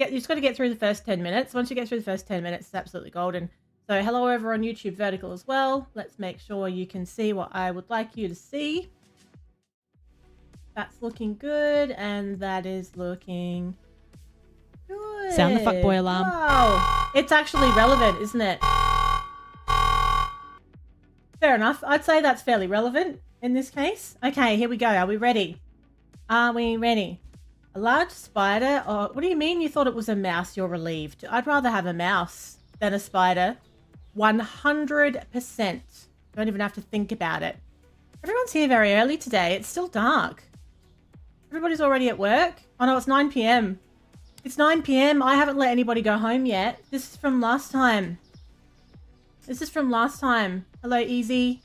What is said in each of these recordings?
You just got to get through the first 10 minutes. Once you get through the first 10 minutes, it's absolutely golden. So hello over on YouTube Vertical as well. Let's make sure you can see what I would like you to see. That's looking good, and that is looking good. Sound the fuckboy alarm. Wow. It's actually relevant, isn't it? Fair enough. I'd say that's fairly relevant in this case. Okay, here we go. Are we ready? Are we ready? A large spider? Oh, what do you mean you thought it was a mouse? You're relieved. I'd rather have a mouse than a spider. 100%. Don't even have to think about it. Everyone's here very early today. It's still dark. Everybody's already at work. Oh no, it's 9 p.m. It's 9 p.m. I haven't let anybody go home yet. This is from last time. Hello, Easy.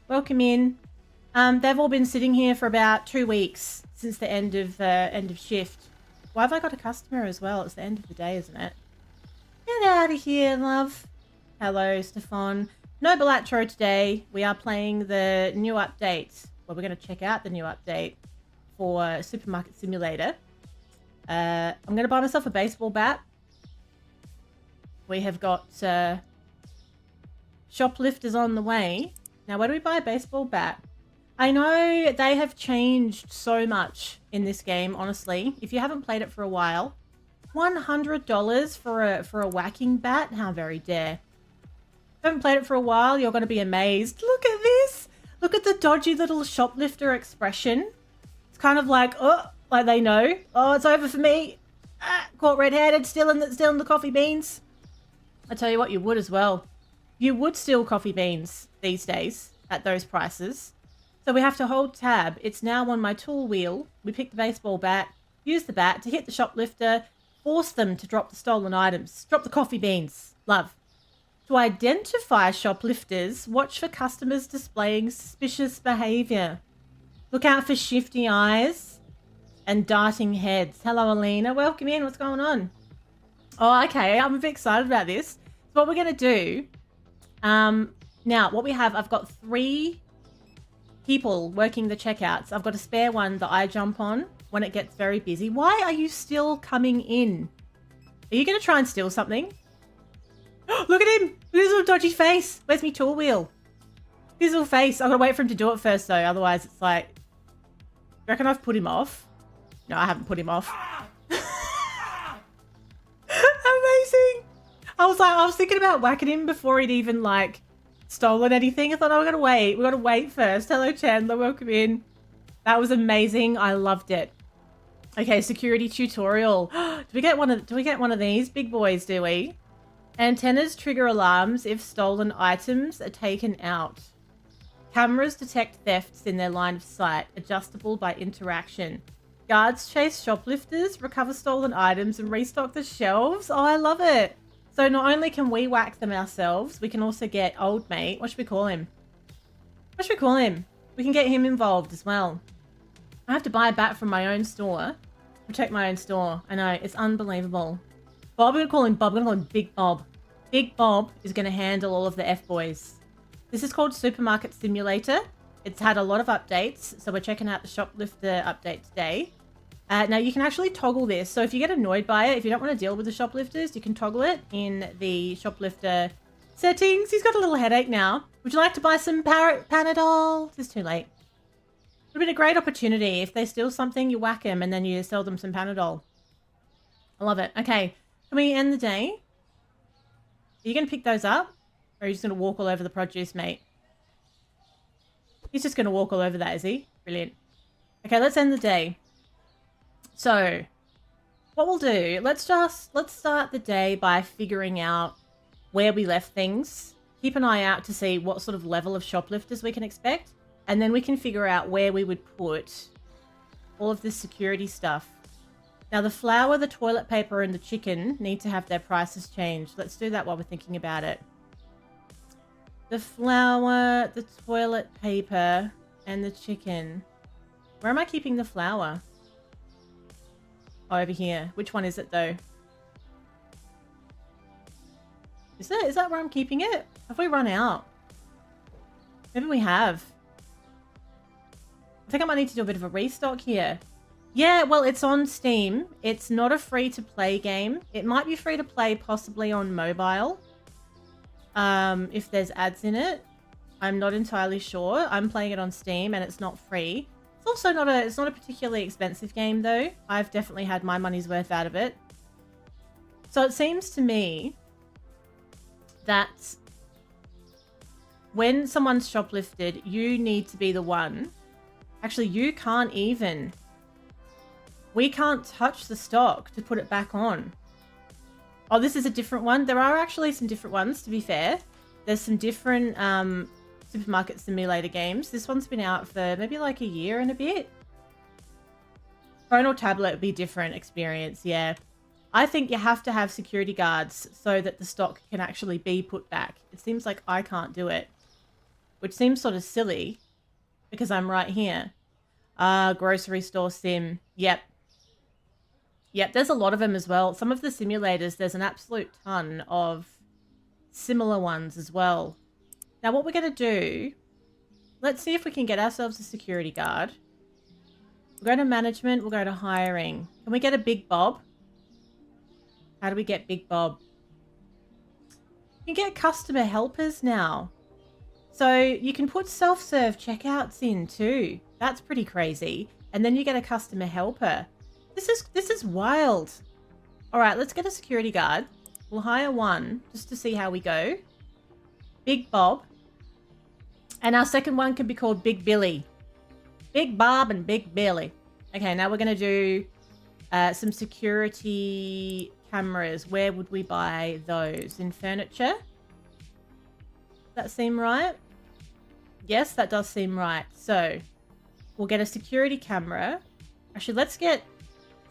Welcome in. They've all been sitting here for about 2 weeks since the end of shift. Why have I got a customer as well? It's the end of the day, isn't it? Get out of here, love. Hello, Stefan. No Balatro today. We are playing the new update. Well, we're going to check out the new update for Supermarket Simulator. I'm going to buy myself a baseball bat. We have got Shoplifters on the way. Now, where do we buy a baseball bat? I know they have changed so much in this game, honestly. If you haven't played it for a while, $100 for a whacking bat? How very dare. If you haven't played it for a while, you're going to be amazed. Look at this. Look at the dodgy little shoplifter expression. It's kind of like, oh, like they know. Oh, it's over for me. Caught red-handed, stealing the coffee beans. I tell you what, you would as well. You would steal coffee beans these days at those prices. So we have to hold tab. It's now on my tool wheel. We pick the baseball bat, use the bat to hit the shoplifter, force them to drop the stolen items. Drop the coffee beans. Love. To identify shoplifters, watch for customers displaying suspicious behavior. Look out for shifty eyes and darting heads. Hello, Alina. Welcome in. What's going on? Oh, okay. I'm a bit excited about this. So what we're going to do... now, what we have... I've got 3 people working the checkouts. I've got a spare one that I jump on when it gets very busy. Why are you still coming in? Are you going to try and steal something? Look at him! Look at his little dodgy face. Where's my tool wheel? His little face. I've got to wait for him to do it first, though. Otherwise, it's like... Do you reckon I've put him off? No, I haven't put him off. Amazing! I was thinking about whacking him before he'd even, like, stolen anything. I thought, oh, we're going to wait. We've got to wait first. Hello, Chandler. Welcome in. That was amazing. I loved it. Okay, security tutorial. Do we get one of these big boys, do we? Antennas trigger alarms if stolen items are taken out. Cameras detect thefts in their line of sight, adjustable by interaction. Guards chase shoplifters, recover stolen items, and restock the shelves. Oh, I love it. So not only can we whack them ourselves, we can also get old mate. What should we call him? What should we call him? We can get him involved as well. I have to buy a bat from my own store. Protect my own store. I know, it's unbelievable. Bob, we're going to call him Bob. We're going to call him Big Bob. Big Bob is going to handle all of the F-boys. This is called Supermarket Simulator. It's had a lot of updates, so we're checking out the Shoplifter update today. Now, you can actually toggle this. So if you get annoyed by it, if you don't want to deal with the shoplifters, you can toggle it in the shoplifter settings. He's got a little headache now. Would you like to buy some Panadol? It's too late. It would have been a great opportunity. If they steal something, you whack them and then you sell them some Panadol. I love it. Okay, can we end the day? Are you going to pick those up? Or are you just going to walk all over the produce, mate? He's just going to walk all over that, is he? Brilliant. Okay, let's end the day. So, what we'll do, let's start the day by figuring out where we left things. Keep an eye out to see what sort of level of shoplifters we can expect. And then we can figure out where we would put all of this security stuff. Now, the flour, the toilet paper, and the chicken need to have their prices changed. Let's do that while we're thinking about it. The flour, the toilet paper, and the chicken. Where am I keeping the flour? Oh, over here. Which one is it, though? Is that where I'm keeping it? Have we run out? Maybe we have. I think I might need to do a bit of a restock here. Yeah, well, it's on Steam. It's not a free-to-play game. It might be free-to-play possibly on mobile. If there's ads in it. I'm not entirely sure. I'm playing it on Steam and it's not free. It's also not a particularly expensive game though. I've definitely had my money's worth out of it. So it seems to me that when someone's shoplifted, you need to be the one. Actually, you can't even. We can't touch the stock to put it back on. Oh, this is a different one. There are actually some different ones, to be fair. There's some different supermarket simulator games. This one's been out for maybe like a year and a bit. Phone or tablet would be different experience, yeah. I think you have to have security guards so that the stock can actually be put back. It seems like I can't do it, which seems sort of silly because I'm right here. Grocery store sim. Yep. Yep, there's a lot of them as well. Some of the simulators, there's an absolute ton of similar ones as well. Now what we're going to do, let's see if we can get ourselves a security guard. We'll go to management, we'll go to hiring. Can we get a Big Bob? How do we get Big Bob? You can get customer helpers now. So you can put self-serve checkouts in too. That's pretty crazy. And then you get a customer helper. This is wild. All right, let's get a security guard. We'll hire one just to see how we go. Big Bob. And our second one can be called Big Billy. Big Bob and Big Billy. Okay, now we're going to do some security cameras. Where would we buy those? In furniture? Does that seem right? Yes, that does seem right. So we'll get a security camera. Actually, let's get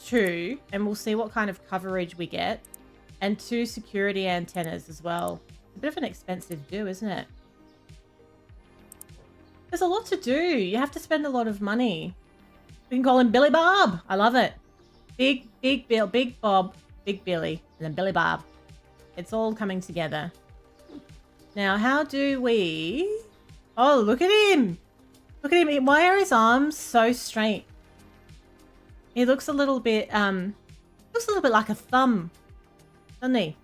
2 and we'll see what kind of coverage we get. And 2 security antennas as well. It's a bit of an expensive do, isn't it? There's a lot to do. You have to spend a lot of money. We can call him Billy Bob. I love it. Big Bill, Big Bob, Big Billy, and then Billy Bob. It's all coming together. Now, how do we... Oh, look at him. Look at him. Why are his arms so straight? He looks a little bit, like a thumb, doesn't he?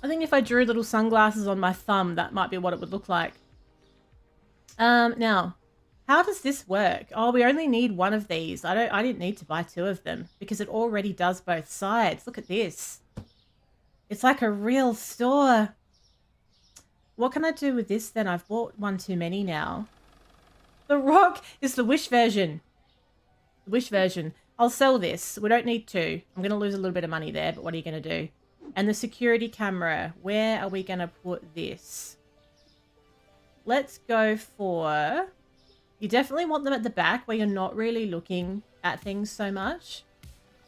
I think if I drew little sunglasses on my thumb, that might be what it would look like. Now, how does this work? Oh, we only need one of these. I didn't need to buy 2 of them because it already does both sides. Look at this. It's like a real store. What can I do with this then? I've bought one too many now. The Rock is the Wish version. The Wish version. I'll sell this. We don't need 2. I'm going to lose a little bit of money there, but what are you going to do? And the security camera. Where are we going to put this? Let's go for... You definitely want them at the back where you're not really looking at things so much.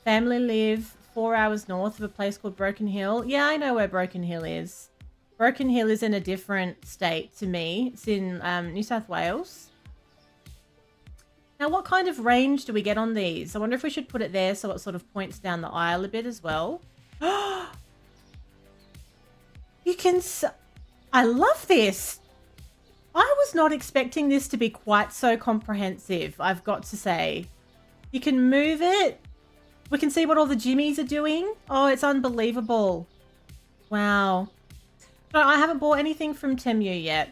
Family live 4 hours north of a place called Broken Hill. Yeah, I know where Broken Hill is. Broken Hill is in a different state to me. It's in New South Wales. Now, what kind of range do we get on these? I wonder if we should put it there so it sort of points down the aisle a bit as well. You can... I love this. I was not expecting this to be quite so comprehensive, I've got to say. You can move it. We can see what all the jimmies are doing. Oh, it's unbelievable. Wow. No, I haven't bought anything from Temu yet.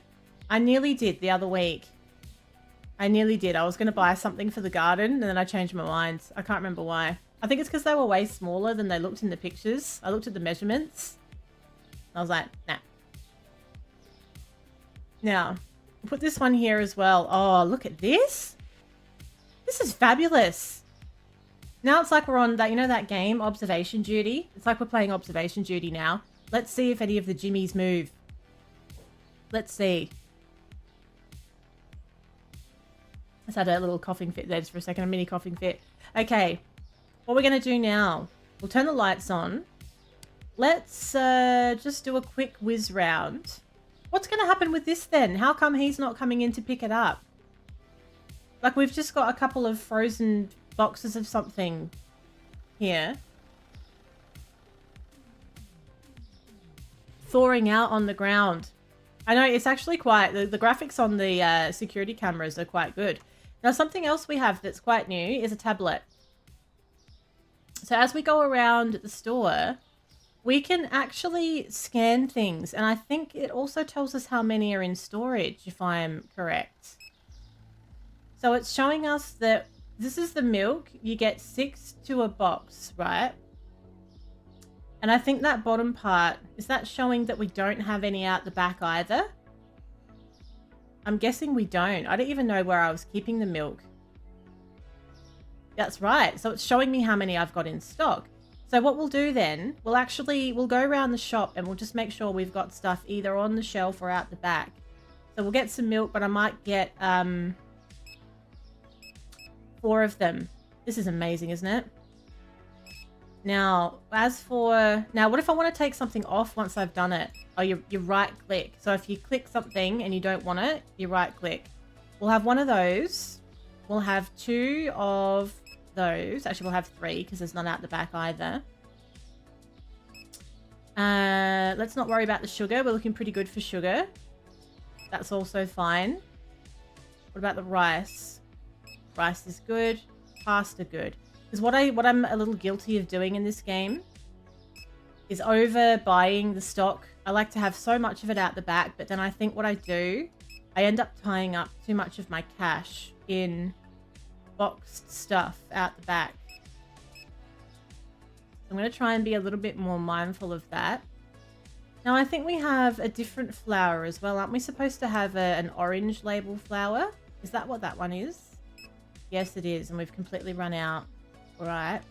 I nearly did the other week. I nearly did. I was going to buy something for the garden and then I changed my mind. I can't remember why. I think it's because they were way smaller than they looked in the pictures. I looked at the measurements. I was like, nah. Now, put this one here as well. Oh, look at this. This is fabulous. Now it's like we're on that, you know that game, Observation Duty? It's like we're playing Observation Duty now. Let's see if any of the jimmies move. Let's see. Let's had a little coughing fit there just for a second, a mini coughing fit. Okay, what we're going to do now, we'll turn the lights on. Let's just do a quick whiz round. What's going to happen with this then? How come he's not coming in to pick it up? Like we've just got a couple of frozen boxes of something here. Thawing out on the ground. I know, it's actually quite... The graphics on the security cameras are quite good. Now, something else we have that's quite new is a tablet. So as we go around the store, we can actually scan things. And I think it also tells us how many are in storage, if I'm correct. So it's showing us that this is the milk. You get 6 to a box, right? And I think that bottom part, is that showing that we don't have any out the back either? I'm guessing we don't. I don't even know where I was keeping the milk. That's right. So it's showing me how many I've got in stock. So what we'll do then, we'll go around the shop and we'll just make sure we've got stuff either on the shelf or out the back. So we'll get some milk, but I might get 4 of them. This is amazing, isn't it? Now, what if I want to take something off once I've done it? Oh, you right click. So if you click something and you don't want it, you right click. We'll have 1 of those. We'll have 2 of those. Actually, we'll have 3 because there's none out the back either. Let's not worry about the sugar. We're looking pretty good for sugar. That's also fine. What about the rice? Rice is good. Pasta good. Because what I'm a little guilty of doing in this game is over buying the stock. I like to have so much of it out the back, but then I think what I do, I end up tying up too much of my cash in boxed stuff out the back. I'm going to try and be a little bit more mindful of that. Now I think we have a different flour as well. Aren't we supposed to have an orange label flour? Is that what that one is? Yes, it is. And we've completely run out. All right.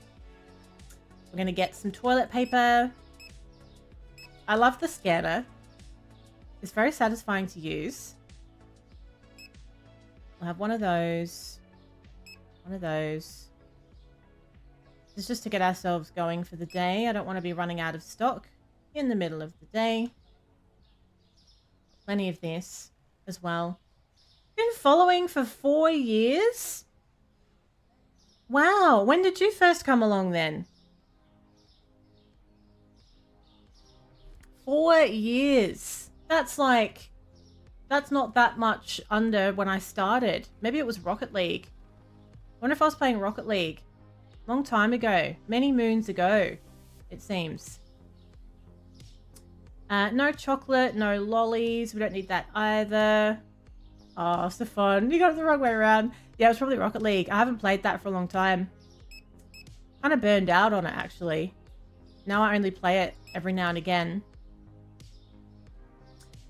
We're going to get some toilet paper. I love the scanner. It's very satisfying to use. We'll have 1 of those. 1 of those. This is just to get ourselves going for the day. I don't want to be running out of stock in the middle of the day. Plenty of this as well. Been following for 4 years? Wow. When did you first come along then? 4 years. That's not that much under when I started. Maybe it was Rocket League. I wonder if I was playing Rocket League. Long time ago. Many moons ago, it seems. No chocolate, no lollies. We don't need that either. Oh, Stefan, you got it the wrong way around. Yeah, it was probably Rocket League. I haven't played that for a long time. Kind of burned out on it, actually. Now I only play it every now and again.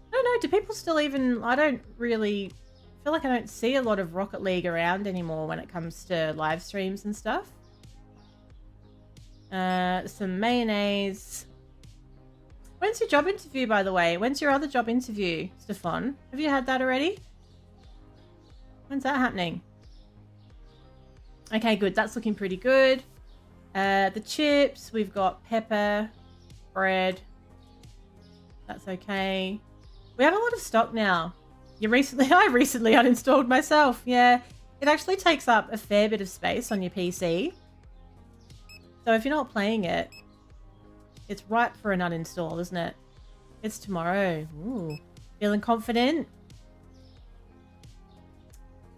I don't know, do people still even... I don't really... I feel like I don't see a lot of Rocket League around anymore when it comes to live streams and stuff. Some mayonnaise. When's your job interview, by the way? When's your other job interview, Stefan? Have you had that already? When's that happening? Okay, good. That's looking pretty good. The chips, we've got pepper, bread. That's okay. We have a lot of stock now. I recently uninstalled myself. Yeah, it actually takes up a fair bit of space on your PC. So if you're not playing it, it's ripe for an uninstall, isn't it? It's tomorrow. Ooh. Feeling confident?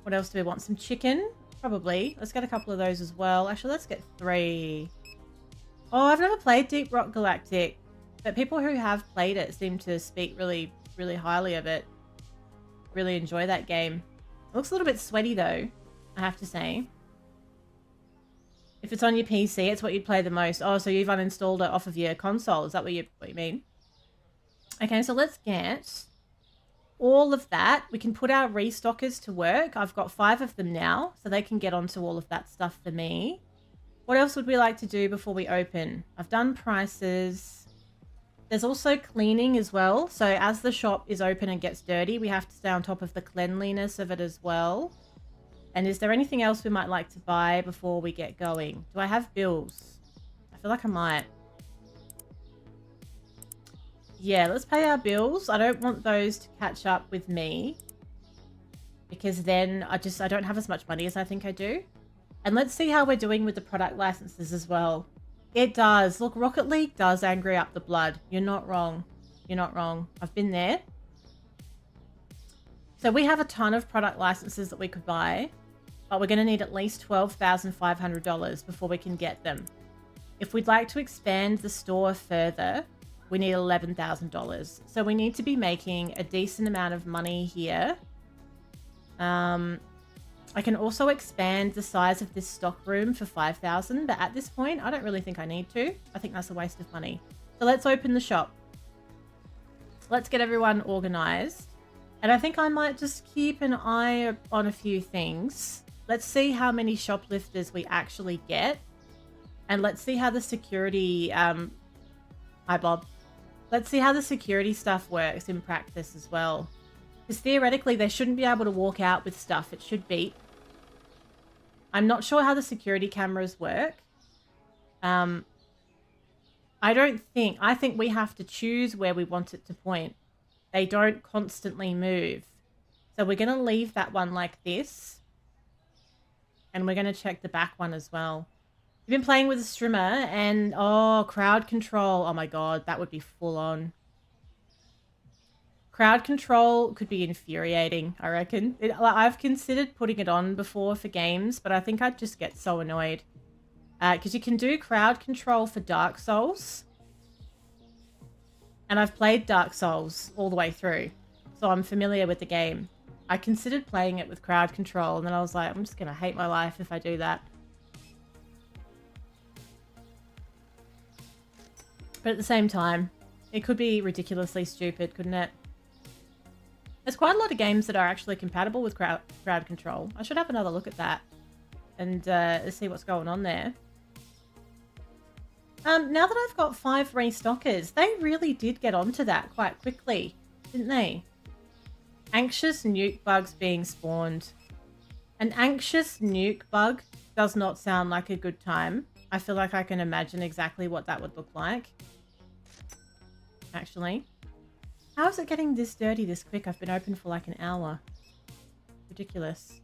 What else do we want? Some chicken? Probably. Let's get a couple of those as well. Actually, let's get 3. Oh, I've never played Deep Rock Galactic, but people who have played it seem to speak really, really highly of it. Really enjoy that game. It looks a little bit sweaty though, I have to say. If it's on your PC, it's what you'd play the most. Oh, so you've uninstalled it off of your console. Is that what you mean? Okay, so let's get all of that. We can put our restockers to work. I've got 5 of them now, so they can get onto all of that stuff for me. What else would we like to do before we open? I've done prices. There's also cleaning as well. So as the shop is open and gets dirty, we have to stay on top of the cleanliness of it as well. And is there anything else we might like to buy before we get going? Do I have bills? I feel like I might. Yeah, let's pay our bills. I don't want those to catch up with me, because then I don't have as much money as I think I do. And let's see how we're doing with the product licenses as well. It does. Look, Rocket League does angry up the blood. You're not wrong. You're not wrong. I've been there. So we have a ton of product licenses that we could buy, but we're going to need at least $12,500 before we can get them. If we'd like to expand the store further, we need $11,000. So we need to be making a decent amount of money here. I can also expand the size of this stock room for $5,000, but at this point, I don't really think I need to. I think that's a waste of money. So let's open the shop. Let's get everyone organized. And I think I might just keep an eye on a few things. Let's see how many shoplifters we actually get. And let's see how the security... Hi, Bob. Let's see how the security stuff works in practice as well. Because theoretically, they shouldn't be able to walk out with stuff. It should beep. I'm not sure how the security cameras work. I think we have to choose where we want it to point. They don't constantly move. So we're going to leave that one like this. And we're going to check the back one as well. We've been playing with a streamer and, oh, crowd control. Oh my God, that would be full on. Crowd control could be infuriating, I reckon. I've considered putting it on before for games, but I think I'd just get so annoyed. Because you can do crowd control for Dark Souls. And I've played Dark Souls all the way through. So I'm familiar with the game. I considered playing it with crowd control, and then I was like, I'm just going to hate my life if I do that. But at the same time, it could be ridiculously stupid, couldn't it? There's quite a lot of games that are actually compatible with crowd control. I should have another look at that and see what's going on there. Now that I've got 5 restockers, they really did get onto that quite quickly, didn't they? Anxious nuke bugs being spawned. An anxious nuke bug does not sound like a good time. I feel like I can imagine exactly what that would look like. Actually. How is it getting this dirty this quick? I've been open for like an hour. Ridiculous.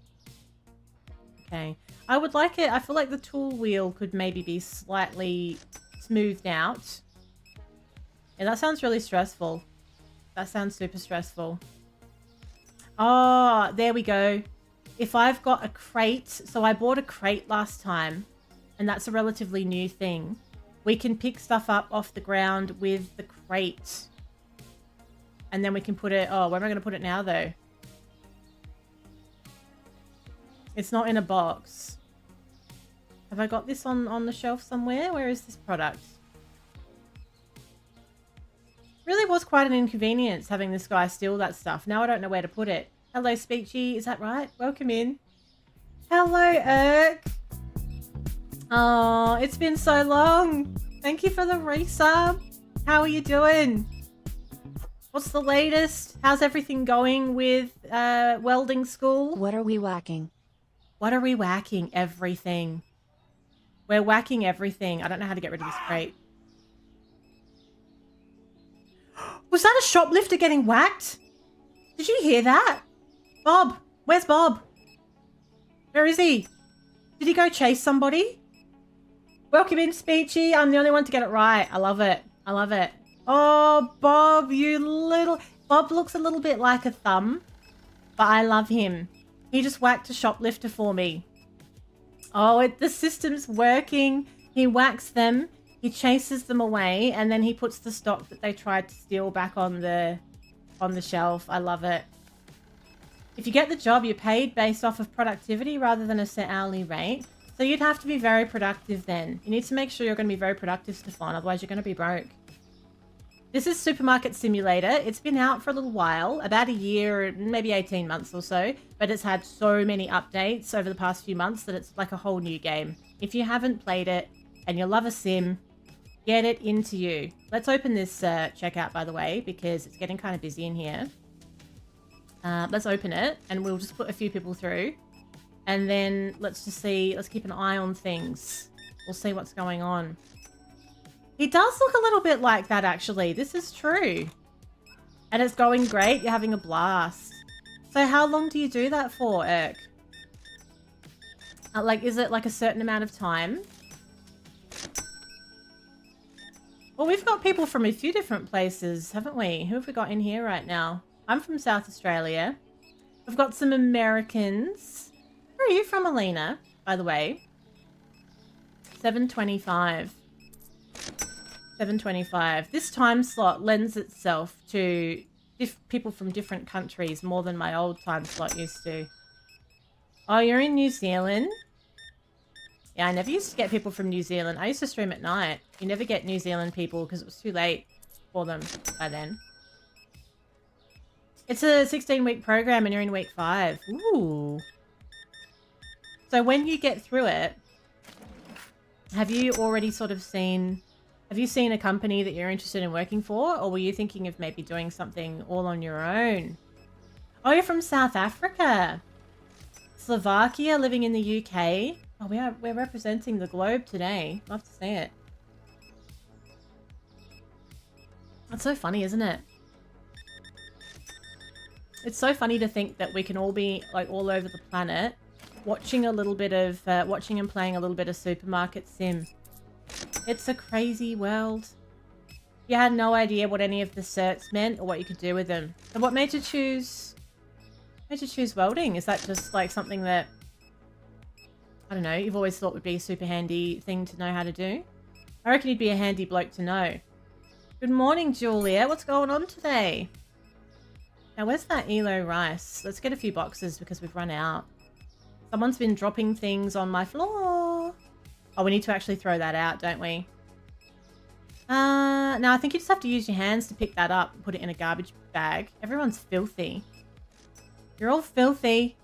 Okay. I would like it. I feel like the tool wheel could maybe be slightly smoothed out. Yeah, that sounds really stressful. That sounds super stressful. Oh, there we go. If I've got a crate, so I bought a crate last time, and that's a relatively new thing. We can pick stuff up off the ground with the crate. And then we can put it... Oh, where am I going to put it now, though? It's not in a box. Have I got this on the shelf somewhere? Where is this product? Really was quite an inconvenience having this guy steal that stuff. Now I don't know where to put it. Hello, Speechy. Is that right? Welcome in. Hello, Irk. Oh, it's been so long. Thank you for the resub. How are you doing? What's the latest? How's everything going with welding school? What are we whacking? What are we whacking? Everything. We're whacking everything. I don't know how to get rid of this crate. Was that a shoplifter getting whacked? Did you hear that? Bob. Where's Bob? Where is he? Did he go chase somebody? Welcome in, Speechy. I'm the only one to get it right. I love it. I love it. Oh, Bob, you little... Bob looks a little bit like a thumb, but I love him. He just whacked a shoplifter for me. Oh, the system's working. He whacks them, he chases them away, and then he puts the stock that they tried to steal back on the shelf. I love it. If you get the job, you're paid based off of productivity rather than a set hourly rate. So you'd have to be very productive then. You need to make sure you're going to be very productive, Stefan, otherwise you're going to be broke. This is Supermarket Simulator. It's been out for a little while, about a year, maybe 18 months or so, but it's had so many updates over the past few months that it's like a whole new game. If you haven't played it and you love a sim, get it into you. Let's open this checkout, by the way, because it's getting kind of busy in here. Let's open it and we'll just put a few people through. And then let's just see, let's keep an eye on things. We'll see what's going on. He does look a little bit like that, actually. This is true. And it's going great. You're having a blast. So how long do you do that for, Irk? Like, is it like a certain amount of time? Well, we've got people from a few different places, haven't we? Who have we got in here right now? I'm from South Australia. We've got some Americans. Where are you from, Alina, by the way? 7:25. 7:25. This time slot lends itself to people from different countries more than my old time slot used to. Oh, you're in New Zealand? Yeah, I never used to get people from New Zealand. I used to stream at night. You never get New Zealand people because it was too late for them by then. It's a 16-week program and you're in week 5. Ooh. So when you get through it, have you already sort of seen... Have you seen a company that you're interested in working for? Or were you thinking of maybe doing something all on your own? Oh, you're from South Africa. Slovakia, living in the UK. Oh, we're representing the globe today. Love to see it. That's so funny, isn't it? It's so funny to think that we can all be like all over the planet watching a little bit of, watching and playing a little bit of Supermarket Sim. It's a crazy world. You had no idea what any of the certs meant or what you could do with them. So what made you choose welding? Is that just like something that, I don't know, you've always thought would be a super handy thing to know how to do? I reckon you'd be a handy bloke to know. Good morning, Julia. What's going on today? Now, where's that ELO rice? Let's get a few boxes because we've run out. Someone's been dropping things on my floor. Oh, we need to actually throw that out, don't we? No, I think you just have to use your hands to pick that up and put it in a garbage bag. Everyone's filthy. You're all filthy.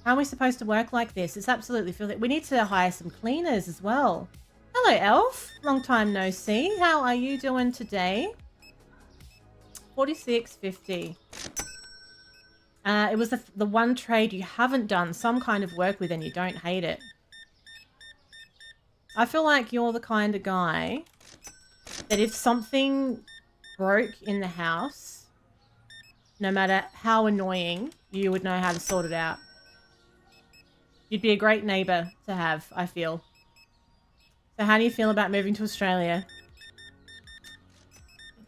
How are we supposed to work like this? It's absolutely filthy. We need to hire some cleaners as well. Hello, Elf. Long time no see. How are you doing today? 46.50. It was the one trade you haven't done some kind of work with and you don't hate it. I feel like you're the kind of guy that if something broke in the house, no matter how annoying, you would know how to sort it out. You'd be a great neighbour to have, I feel. So how do you feel about moving to Australia?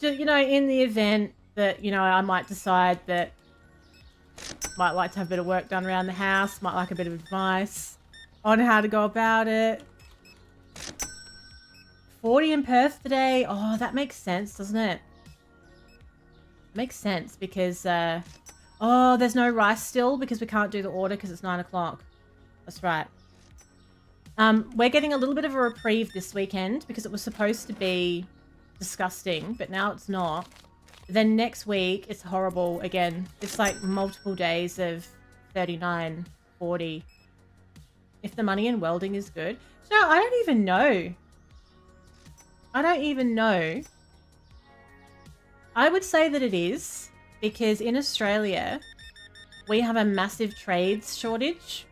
You know, in the event that, you know, I might decide that might like to have a bit of work done around the house, might like a bit of advice on how to go about it. 40 in Perth today. Oh, that makes sense, doesn't it? Makes sense because, oh, there's no rice still because we can't do the order because it's 9 o'clock. That's right. We're getting a little bit of a reprieve this weekend because it was supposed to be disgusting, but now it's not. Then next week, it's horrible again. It's like multiple days of 39, 40. If the money in welding is good. No, I don't even know. I don't even know. I would say that it is because in Australia, we have a massive trades shortage.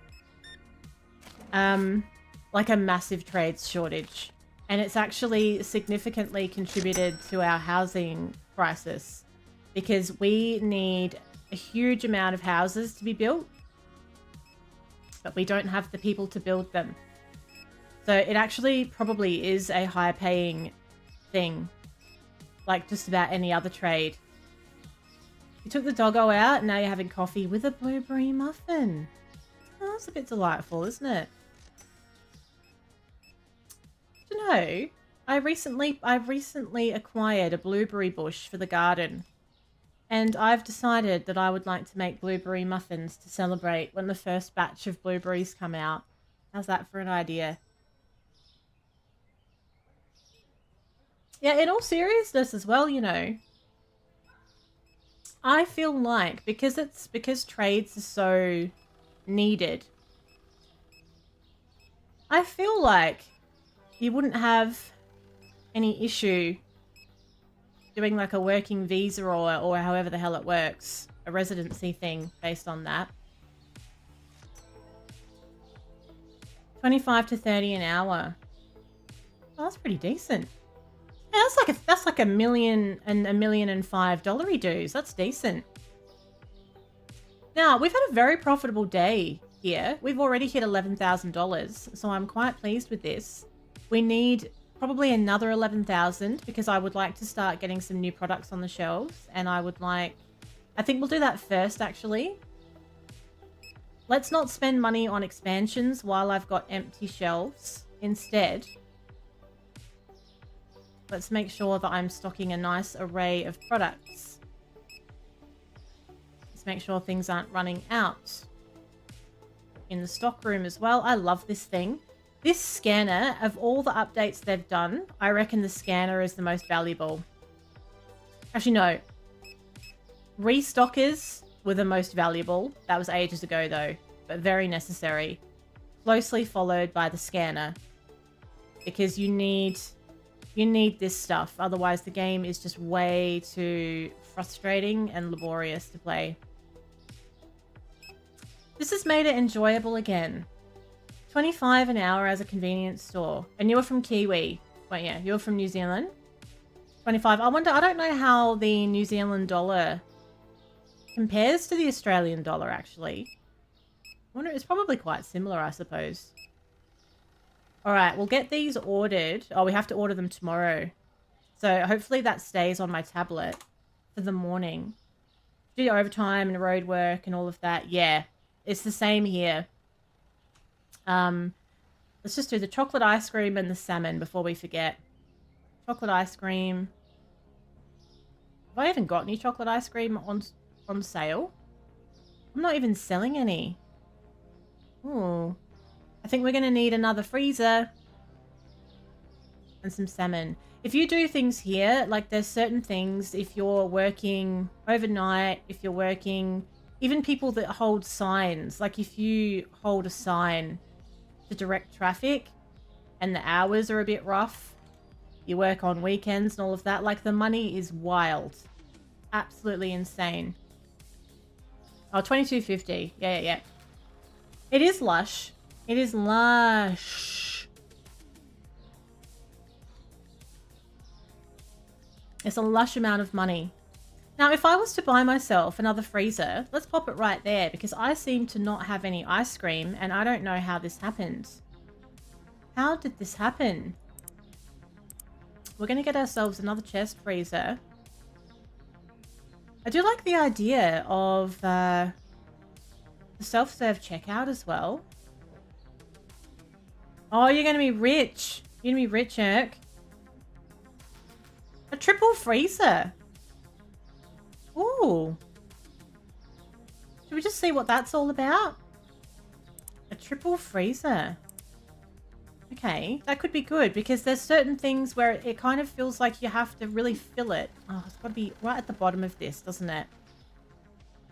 Like a massive trades shortage. And it's actually significantly contributed to our housing crisis because we need a huge amount of houses to be built, but we don't have the people to build them. So it actually probably is a higher paying thing, like just about any other trade. You took the doggo out and now you're having coffee with a blueberry muffin. Oh, that's a bit delightful, isn't it? Do you know, I recently acquired a blueberry bush for the garden, and I've decided that I would like to make blueberry muffins to celebrate when the first batch of blueberries come out. How's that for an idea? Yeah, in all seriousness as well, you know, I feel like because trades are so needed, I feel like you wouldn't have any issue doing like a working visa or however the hell it works, a residency thing based on that. 25 to 30 an hour. Oh, that's pretty decent. Yeah, that's like $1 million and $1,005 dues. That's decent. Now, we've had a very profitable day here. We've already hit $11,000, so I'm quite pleased with this. We need probably another 11,000 because I would like to start getting some new products on the shelves, and I would like I think we'll do that first, actually. Let's not spend money on expansions while I've got empty shelves. Instead, let's make sure that I'm stocking a nice array of products. Let's make sure things aren't running out. In the stock room as well. I love this thing. This scanner, of all the updates they've done, I reckon the scanner is the most valuable. Actually, no. Restockers were the most valuable. That was ages ago, though, but very necessary. Closely followed by the scanner. Because you need this stuff. Otherwise, the game is just way too frustrating and laborious to play. This has made it enjoyable again. 25 an hour as a convenience store. And you were from Kiwi. Well, yeah, you're from New Zealand. 25. I wonder, I don't know how the New Zealand dollar compares to the Australian dollar, actually. I wonder, it's probably quite similar, I suppose. All right, we'll get these ordered. Oh, we have to order them tomorrow. So hopefully that stays on my tablet for the morning. Do overtime and road work and all of that. Yeah, it's the same here. Let's just do the chocolate ice cream and the salmon before we forget. Chocolate ice cream. Have I even got any chocolate ice cream on sale? I'm not even selling any. Ooh. I think we're going to need another freezer. And some salmon. If you do things here, like there's certain things, if you're working overnight, if you're working... Even people that hold signs, like if you hold a sign to direct traffic and the hours are a bit rough, you work on weekends and all of that, like the money is wild. Absolutely insane. Oh, $22.50. Yeah. It is lush. It is lush. It's a lush amount of money. Now, if I was to buy myself another freezer, let's pop it right there because I seem to not have any ice cream and I don't know how this happened. How did this happen? We're going to get ourselves another chest freezer. I do like the idea of the self-serve checkout as well. Oh, you're going to be rich. You're going to be rich, Erk. A triple freezer. Ooh. Should we just see what that's all about? A triple freezer. Okay, that could be good because there's certain things where it kind of feels like you have to really fill it. Oh, it's got to be right at the bottom of this, doesn't it?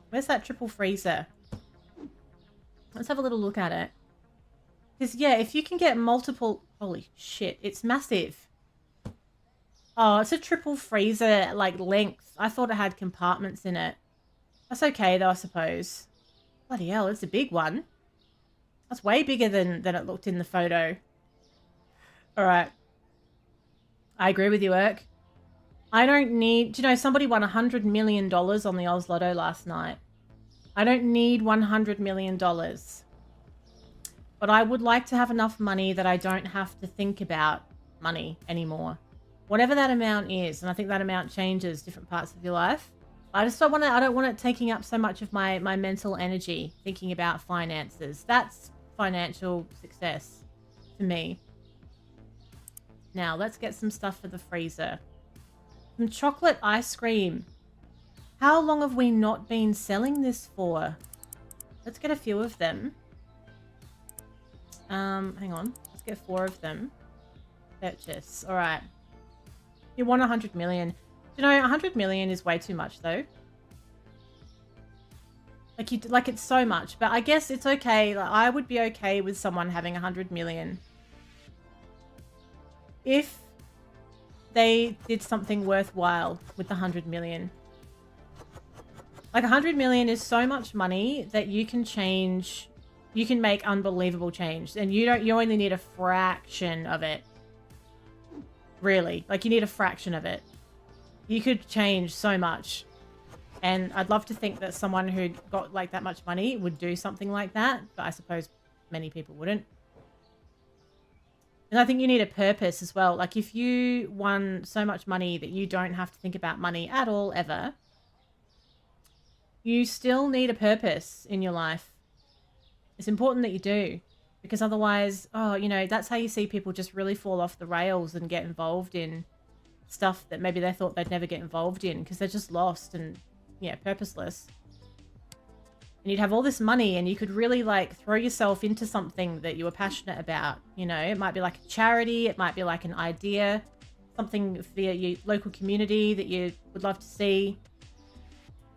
Where's that triple freezer? Let's have a little look at it. Because, yeah, if you can get multiple... Holy shit, it's massive. Oh, it's a triple freezer, like, length. I thought it had compartments in it. That's okay, though, I suppose. Bloody hell, it's a big one. That's way bigger than it looked in the photo. All right. I agree with you, Erk. I don't need... Do you know, somebody won $100 million on the Oz Lotto last night. I don't need $100 million. But I would like to have enough money that I don't have to think about money anymore. Whatever that amount is, and I think that amount changes different parts of your life. I just don't want it taking up so much of my mental energy thinking about finances. That's financial success to me. Now, let's get some stuff for the freezer. Some chocolate ice cream. How long have we not been selling this for? Let's get a few of them. Hang on. Let's get 4 of them. Purchase. All right. You want 100 million. Do you know, 100 million is way too much, though. Like it's so much, but I guess it's okay. Like, I would be okay with someone having 100 million. If they did something worthwhile with the 100 million. Like 100 million is so much money that you can change, you can make unbelievable change. And you only need a fraction of it. Really, like you need a fraction of it. You could change so much. And I'd love to think that someone who got like that much money would do something like that. But I suppose many people wouldn't. And I think you need a purpose as well. Like if you won so much money that you don't have to think about money at all, ever. You still need a purpose in your life. It's important that you do, because otherwise, oh, you know, that's how you see people just really fall off the rails and get involved in stuff that maybe they thought they'd never get involved in because they're just lost and, yeah, purposeless. And you'd have all this money and you could really like throw yourself into something that you were passionate about. You know, it might be like a charity. It might be like an idea, something for your local community that you would love to see.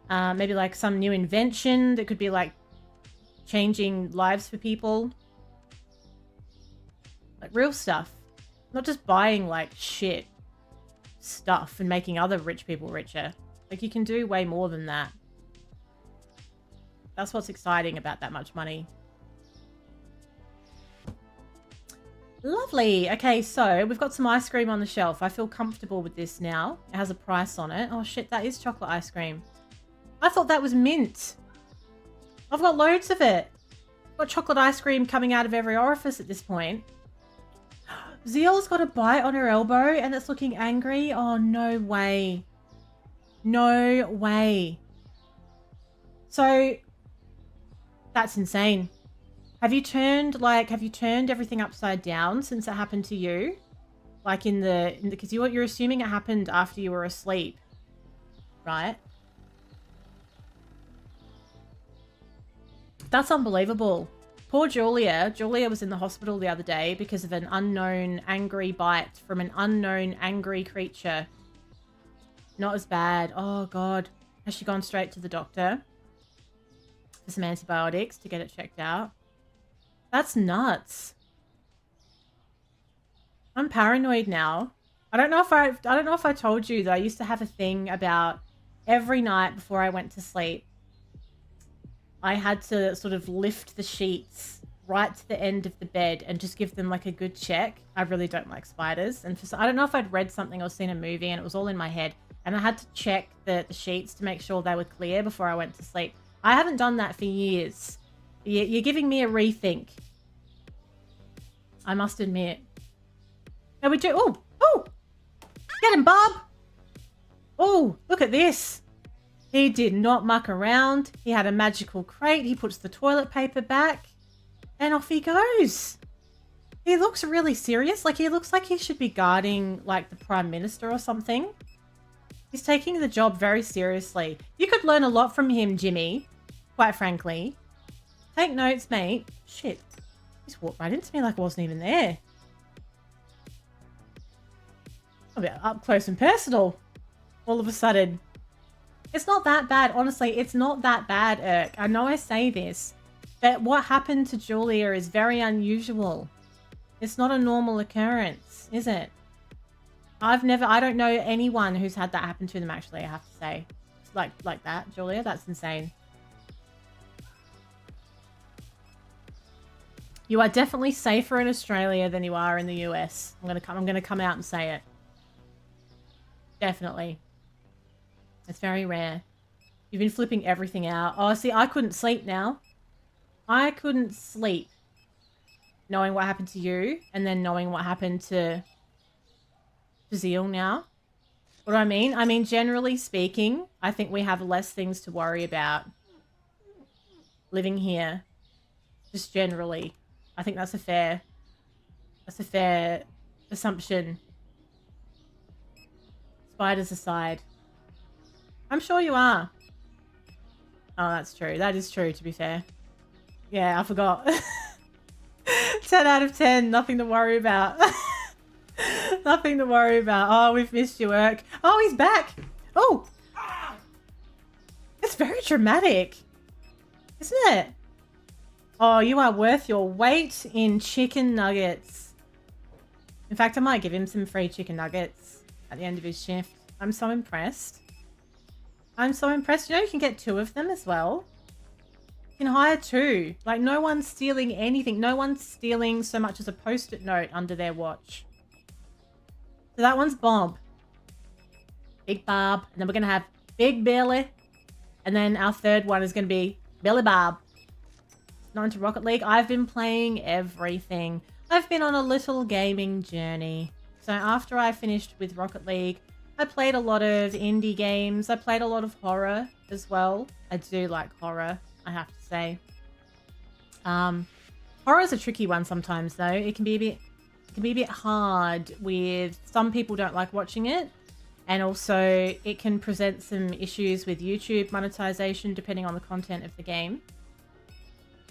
Maybe like some new invention that could be like changing lives for people. Like real stuff. Not just buying like shit stuff and making other rich people richer. Like you can do way more than that. That's what's exciting about that much money. Lovely. Okay, so we've got some ice cream on the shelf. I feel comfortable with this now. It has a price on it. Oh shit, that is chocolate ice cream. I thought that was mint. I've got loads of it. I've got chocolate ice cream coming out of every orifice at this point. Zeal's got a bite on her elbow and it's looking angry. Oh, no way. No way. So... that's insane. Have you turned everything upside down since it happened to you? Like because you're assuming it happened after you were asleep, right? That's unbelievable. Poor Julia. Julia was in the hospital the other day because of an unknown angry bite from an unknown angry creature. Not as bad. Oh God. Has she gone straight to the doctor? For some antibiotics to get it checked out. That's nuts. I'm paranoid now. I don't know if I told you that I used to have a thing about every night before I went to sleep. I had to sort of lift the sheets right to the end of the bed and just give them like a good check. I really don't like spiders. And I don't know if I'd read something or seen a movie and it was all in my head. And I had to check the sheets to make sure they were clear before I went to sleep. I haven't done that for years. You're giving me a rethink. I must admit. No, we do. Oh! Get him, Bob! Oh, look at this. He did not muck around. He had a magical crate. He puts the toilet paper back. And off he goes. He looks really serious. Like, he looks like he should be guarding, like, the Prime Minister or something. He's taking the job very seriously. You could learn a lot from him, Jimmy. Quite frankly. Take notes, mate. Shit. He's walked right into me like I wasn't even there. A bit up close and personal. All of a sudden. It's not that bad. Honestly, it's not that bad, Irk. I know I say this. But what happened to Julia is very unusual. It's not a normal occurrence, is it? I don't know anyone who's had that happen to them, actually, I have to say. Like that, Julia. That's insane. You are definitely safer in Australia than you are in the US. I'm gonna come out and say it. Definitely. It's very rare. You've been flipping everything out. Oh, see, I couldn't sleep now. I couldn't sleep knowing what happened to you and then knowing what happened to Zeal now. What do I mean? I mean, generally speaking, I think we have less things to worry about living here. Just generally. I think that's a fair assumption. Spiders aside. I'm sure you are. Oh, that's true. That is true, to be fair. Yeah, I forgot. 10 out of 10. Nothing to worry about. Nothing to worry about. Oh, we've missed you, Irk. Oh, he's back. Oh. It's very dramatic. Isn't it? Oh, you are worth your weight in chicken nuggets. In fact, I might give him some free chicken nuggets at the end of his shift. I'm so impressed. I'm so impressed. You know, you can get 2 of them as well. You can hire 2. Like, no one's stealing anything. No one's stealing so much as a post-it note under their watch. So that one's Bob. Big Bob. And then we're going to have Big Billy. And then our third one is going to be Billy Bob. Not into Rocket League. I've been playing everything. I've been on a little gaming journey. So after I finished with Rocket League, I played a lot of indie games. I played a lot of horror as well. I do like horror, I have to say. Horror is a tricky one sometimes, though. It can be a bit hard with some people don't like watching it, and also it can present some issues with YouTube monetization depending on the content of the game.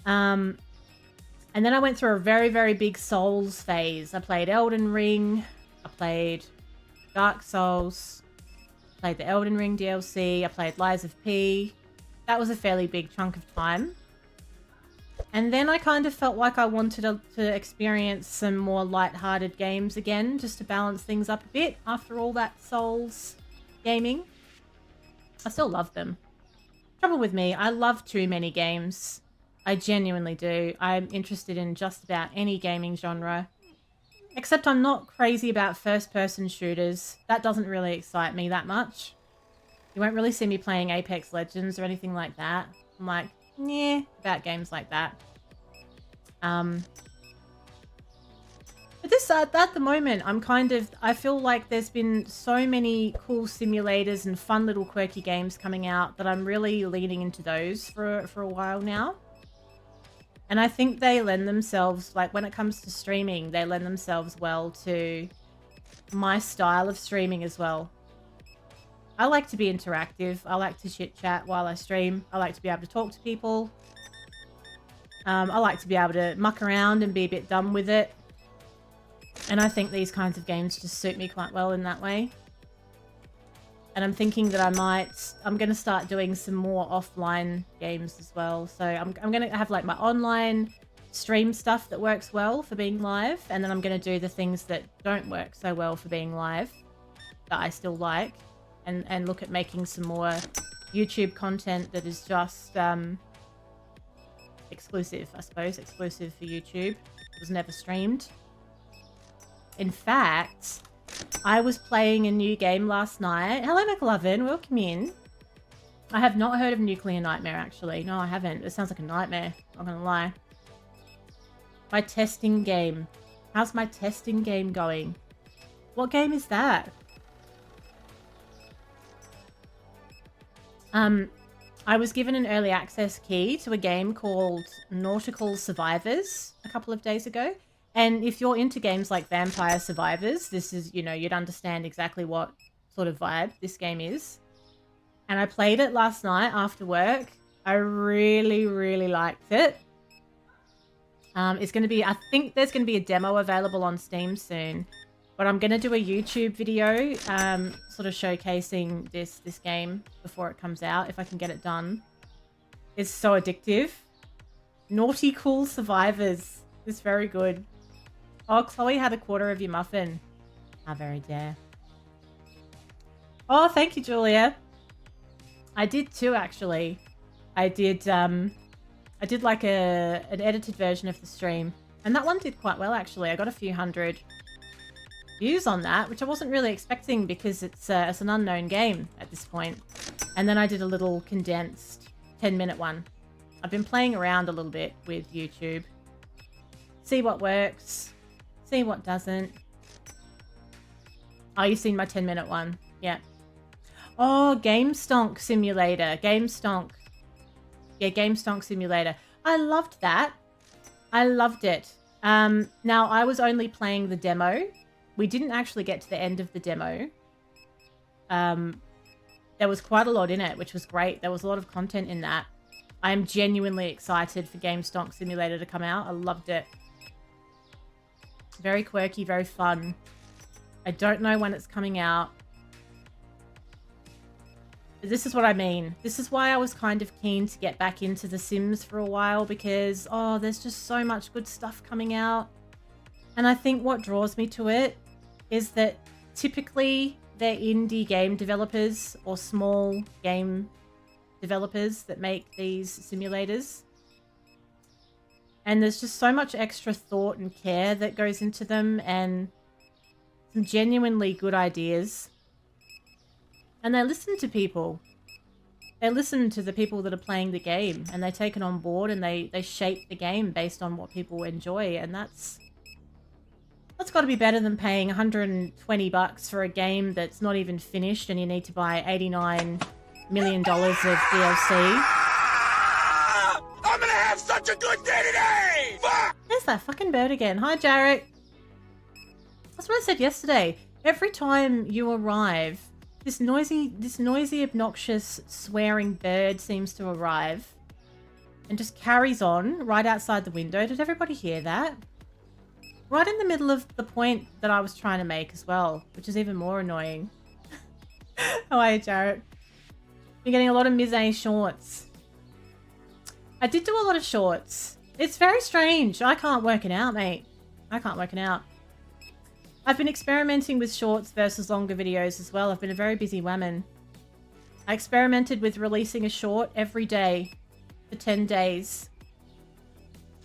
And then I went through a very, very big Souls phase. I played Elden Ring. I played Dark Souls. Played the Elden Ring DLC. I played Lies of P. That was a fairly big chunk of time. And then I kind of felt like I wanted to experience some more light-hearted games again, just to balance things up a bit after all that Souls gaming. I still love them. Trouble with me, I love too many games. I genuinely do. I'm interested in just about any gaming genre. Except I'm not crazy about first-person shooters. That doesn't really excite me that much. You won't really see me playing Apex Legends or anything like that. I'm like, yeah, about games like that. But this, at the moment, I feel like there's been so many cool simulators and fun little quirky games coming out that I'm really leaning into those for a while now. And I think they lend themselves, like when it comes to streaming, they lend themselves well to my style of streaming as well. I like to be interactive. I like to chit chat while I stream. I like to be able to talk to people. I like to be able to muck around and be a bit dumb with it. And I think these kinds of games just suit me quite well in that way. And I'm thinking that I'm going to start doing some more offline games as well. So I'm going to have like my online stream stuff that works well for being live. And then I'm going to do the things that don't work so well for being live that I still like. And look at making some more YouTube content that is just exclusive, I suppose. Exclusive for YouTube. It was never streamed. In fact, I was playing a new game last night. Hello, McLovin. Welcome in. I have not heard of Nuclear Nightmare, actually. No, I haven't. It sounds like a nightmare. Not gonna lie. My testing game. How's my testing game going? What game is that? I was given an early access key to a game called Nautical Survivors a couple of days ago. And if you're into games like Vampire Survivors, this is, you know, you'd understand exactly what sort of vibe this game is. And I played it last night after work. I really, really liked it. It's going to be, I think there's going to be a demo available on Steam soon. But I'm going to do a YouTube video sort of showcasing this game before it comes out, if I can get it done. It's so addictive. Naughty Cool Survivors. It's very good. Oh, Chloe had a quarter of your muffin. How very dare. Oh, thank you, Julia. I did too, actually. I did like an edited version of the stream. And that one did quite well, actually. I got a few hundred views on that, which I wasn't really expecting because it's an unknown game at this point. And then I did a little condensed 10-minute one. I've been playing around a little bit with YouTube. See what works. See what doesn't. Oh, you've seen my 10-minute one. Yeah. Oh, Game Stonk Simulator. Game Stonk. Yeah, Game Stonk Simulator. I loved that. I loved it. Now, I was only playing the demo. We didn't actually get to the end of the demo. There was quite a lot in it, which was great. There was a lot of content in that. I am genuinely excited for Game Stonk Simulator to come out. I loved it. Very quirky, very fun. I don't know when it's coming out. This is what I mean. This is why I was kind of keen to get back into The Sims for a while because, oh, there's just so much good stuff coming out. And I think what draws me to it is that typically they're indie game developers or small game developers that make these simulators. And there's just so much extra thought and care that goes into them and some genuinely good ideas. And they listen to people. They listen to the people that are playing the game and they take it on board and they shape the game based on what people enjoy. And that's That's got to be better than paying 120 bucks for a game that's not even finished and you need to buy $89 million of DLC. I'm gonna have such a good day today! Fuck! There's that fucking bird again. Hi, Jarek. That's what I said yesterday. Every time you arrive, this noisy, obnoxious, swearing bird seems to arrive and just carries on right outside the window. Did everybody hear that? Right in the middle of the point that I was trying to make as well, which is even more annoying. How are you, Jarrett? You're getting a lot of mise shorts. I did do a lot of shorts. It's very strange. I can't work it out, mate. I can't work it out. I've been experimenting with shorts versus longer videos as well. I've been a very busy woman. I experimented with releasing a short every day for 10 days.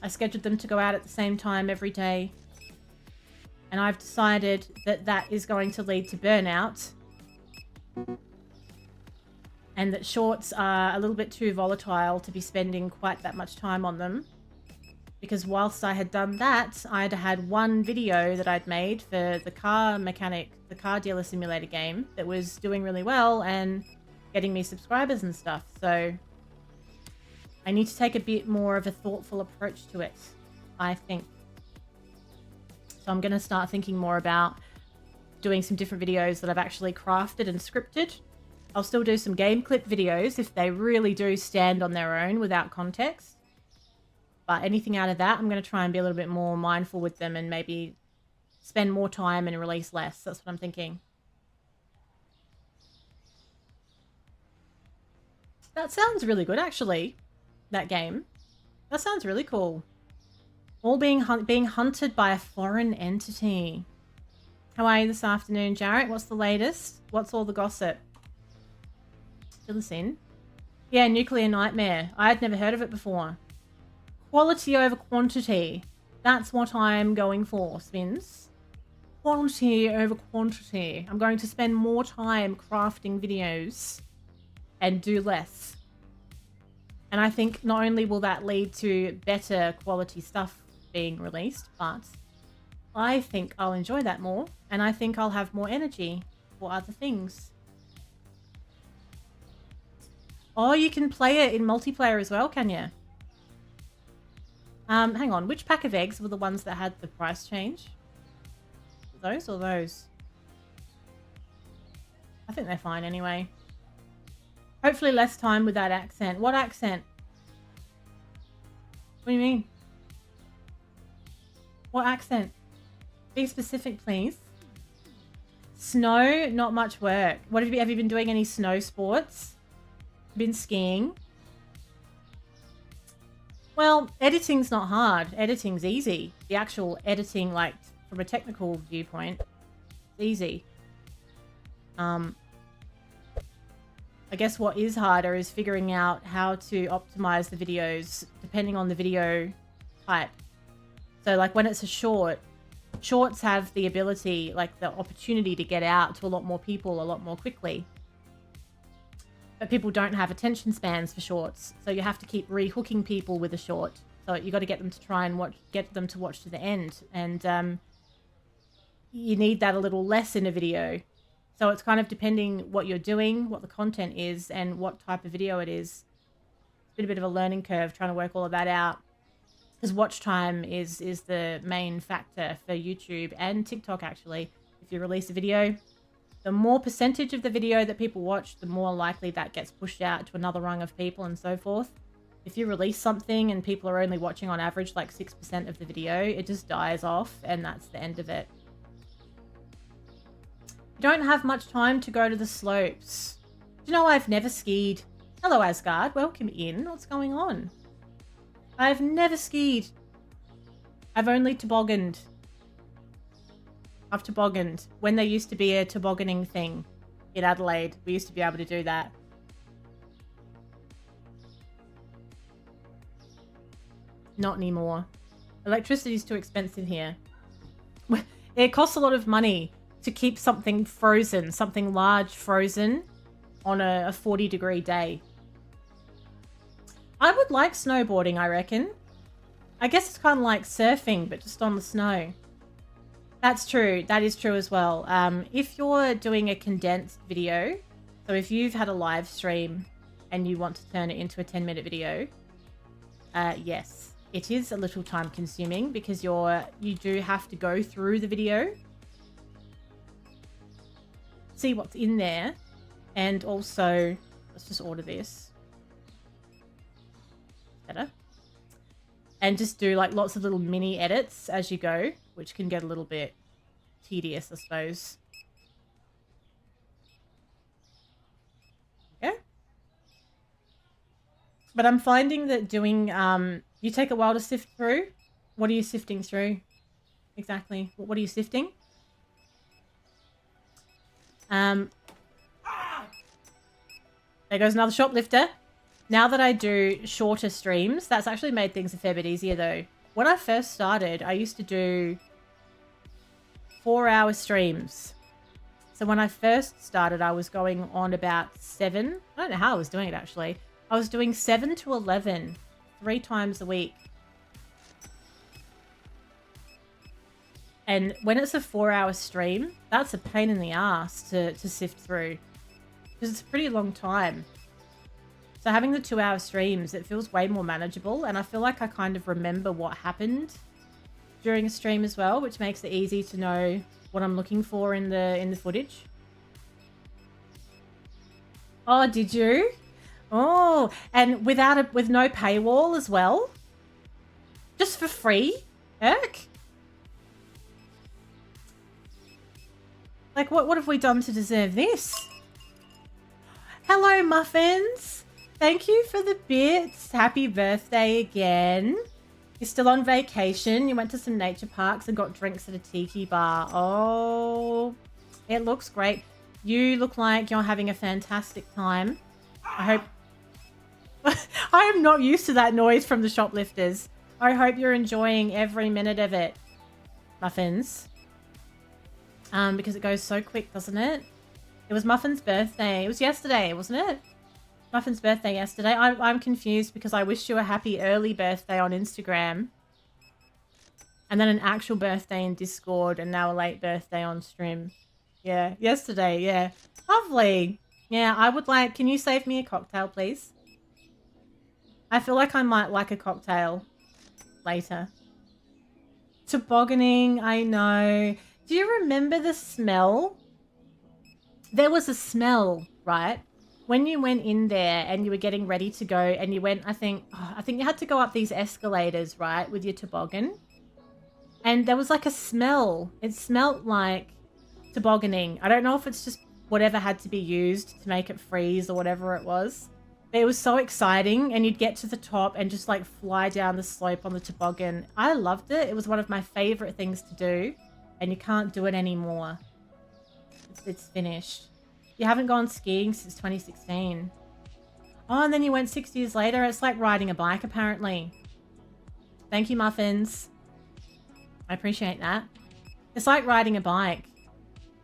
I scheduled them to go out at the same time every day. And I've decided that that is going to lead to burnout. And that shorts are a little bit too volatile to be spending quite that much time on them. Because whilst I had done that, I had one video that I'd made for the car dealer simulator game that was doing really well and getting me subscribers and stuff. So I need to take a bit more of a thoughtful approach to it, I think. So I'm going to start thinking more about doing some different videos that I've actually crafted and scripted. I'll still do some game clip videos if they really do stand on their own without context. But anything out of that, I'm going to try and be a little bit more mindful with them and maybe spend more time and release less. That's what I'm thinking. That sounds really good, actually, that game. That sounds really cool. All being hunted by a foreign entity. How are you this afternoon, Jarrett? What's the latest? What's all the gossip? Fill us in. Yeah, Nuclear Nightmare. I had never heard of it before. Quality over quantity. That's what I'm going for, Spins. Quality over quantity. I'm going to spend more time crafting videos and do less. And I think not only will that lead to better quality stuff being released, but I think I'll enjoy that more, and I think I'll have more energy for other things. Oh, you can play it in multiplayer as well, can you? Hang on, which pack of eggs were the ones that had the price change? Those or those? I think they're fine anyway. Hopefully less time with that accent. What accent? What do you mean? What accent? Be specific, please. Snow, not much work. What have you been doing? Any snow sports? Been skiing? Well, editing's not hard. Editing's easy. The actual editing, like from a technical viewpoint, it's easy. I guess what is harder is figuring out how to optimize the videos depending on the video type. So like when it's a short, shorts have the ability, like the opportunity to get out to a lot more people a lot more quickly. But people don't have attention spans for shorts. So you have to keep rehooking people with a short. So you got to get them to try and get them to watch to the end. And you need that a little less in a video. So it's kind of depending what you're doing, what the content is, and what type of video it is. It's been a bit of a learning curve trying to work all of that out. Because watch time is the main factor for YouTube and TikTok, actually. If you release a video, the more percentage of the video that people watch, the more likely that gets pushed out to another rung of people and so forth. If you release something and people are only watching on average like 6% of the video, it just dies off and that's the end of it. You don't have much time to go to the slopes. Do you know I've never skied? Hello, Asgard. Welcome in. What's going on? I've never skied. I've only tobogganed. I've tobogganed. When there used to be a tobogganing thing in Adelaide, we used to be able to do that. Not anymore. Electricity is too expensive here. It costs a lot of money to keep something frozen, something large frozen on a 40-degree day. I would like snowboarding, I reckon. I guess it's kind of like surfing, but just on the snow. That's true. That is true as well. If you're doing a condensed video, so if you've had a live stream and you want to turn it into a 10-minute video, yes, it is a little time consuming because you do have to go through the video, see what's in there, and also, let's just order this. Better. And just do like lots of little mini edits as you go, which can get a little bit tedious, I suppose. Yeah. But I'm finding that doing, you take a while to sift through. What are you sifting through? Exactly. What are you sifting? There goes another shoplifter. Now that I do shorter streams, that's actually made things a fair bit easier though. When I first started, I used to do 4-hour streams. So when I first started, I was going on about 7. I don't know how I was doing it actually. I was doing 7 to 11, 3 times a week. And when it's a 4-hour stream, that's a pain in the ass to sift through. Because it's a pretty long time. So having the 2-hour streams, it feels way more manageable. And I feel like I kind of remember what happened during a stream as well, which makes it easy to know what I'm looking for in the footage. Oh, did you? Oh, and with no paywall as well? Just for free? Heck? Like, what have we done to deserve this? Hello, muffins. Thank you for the bits. Happy birthday again. You're still on vacation. You went to some nature parks and got drinks at a tiki bar. Oh, it looks great. You look like you're having a fantastic time. I hope... I am not used to that noise from the shoplifters. I hope you're enjoying every minute of it, muffins. Because it goes so quick, doesn't it? It was Muffin's birthday. It was yesterday, wasn't it? Muffin's birthday yesterday. I'm confused because I wished you a happy early birthday on Instagram. And then an actual birthday in Discord and now a late birthday on stream. Yeah, yesterday, yeah. Lovely. Yeah, I would like... Can you save me a cocktail, please? I feel like I might like a cocktail later. Tobogganing, I know. Do you remember the smell? There was a smell, right? When you went in there and you were getting ready to go and you went, I think you had to go up these escalators, right, with your toboggan. And there was like a smell. It smelled like tobogganing. I don't know if it's just whatever had to be used to make it freeze or whatever it was. But it was so exciting and you'd get to the top and just like fly down the slope on the toboggan. I loved it. It was one of my favorite things to do and you can't do it anymore. It's finished. You haven't gone skiing since 2016. Oh, and then you went 6 years later. It's like riding a bike, apparently. Thank you, muffins. I appreciate that. It's like riding a bike.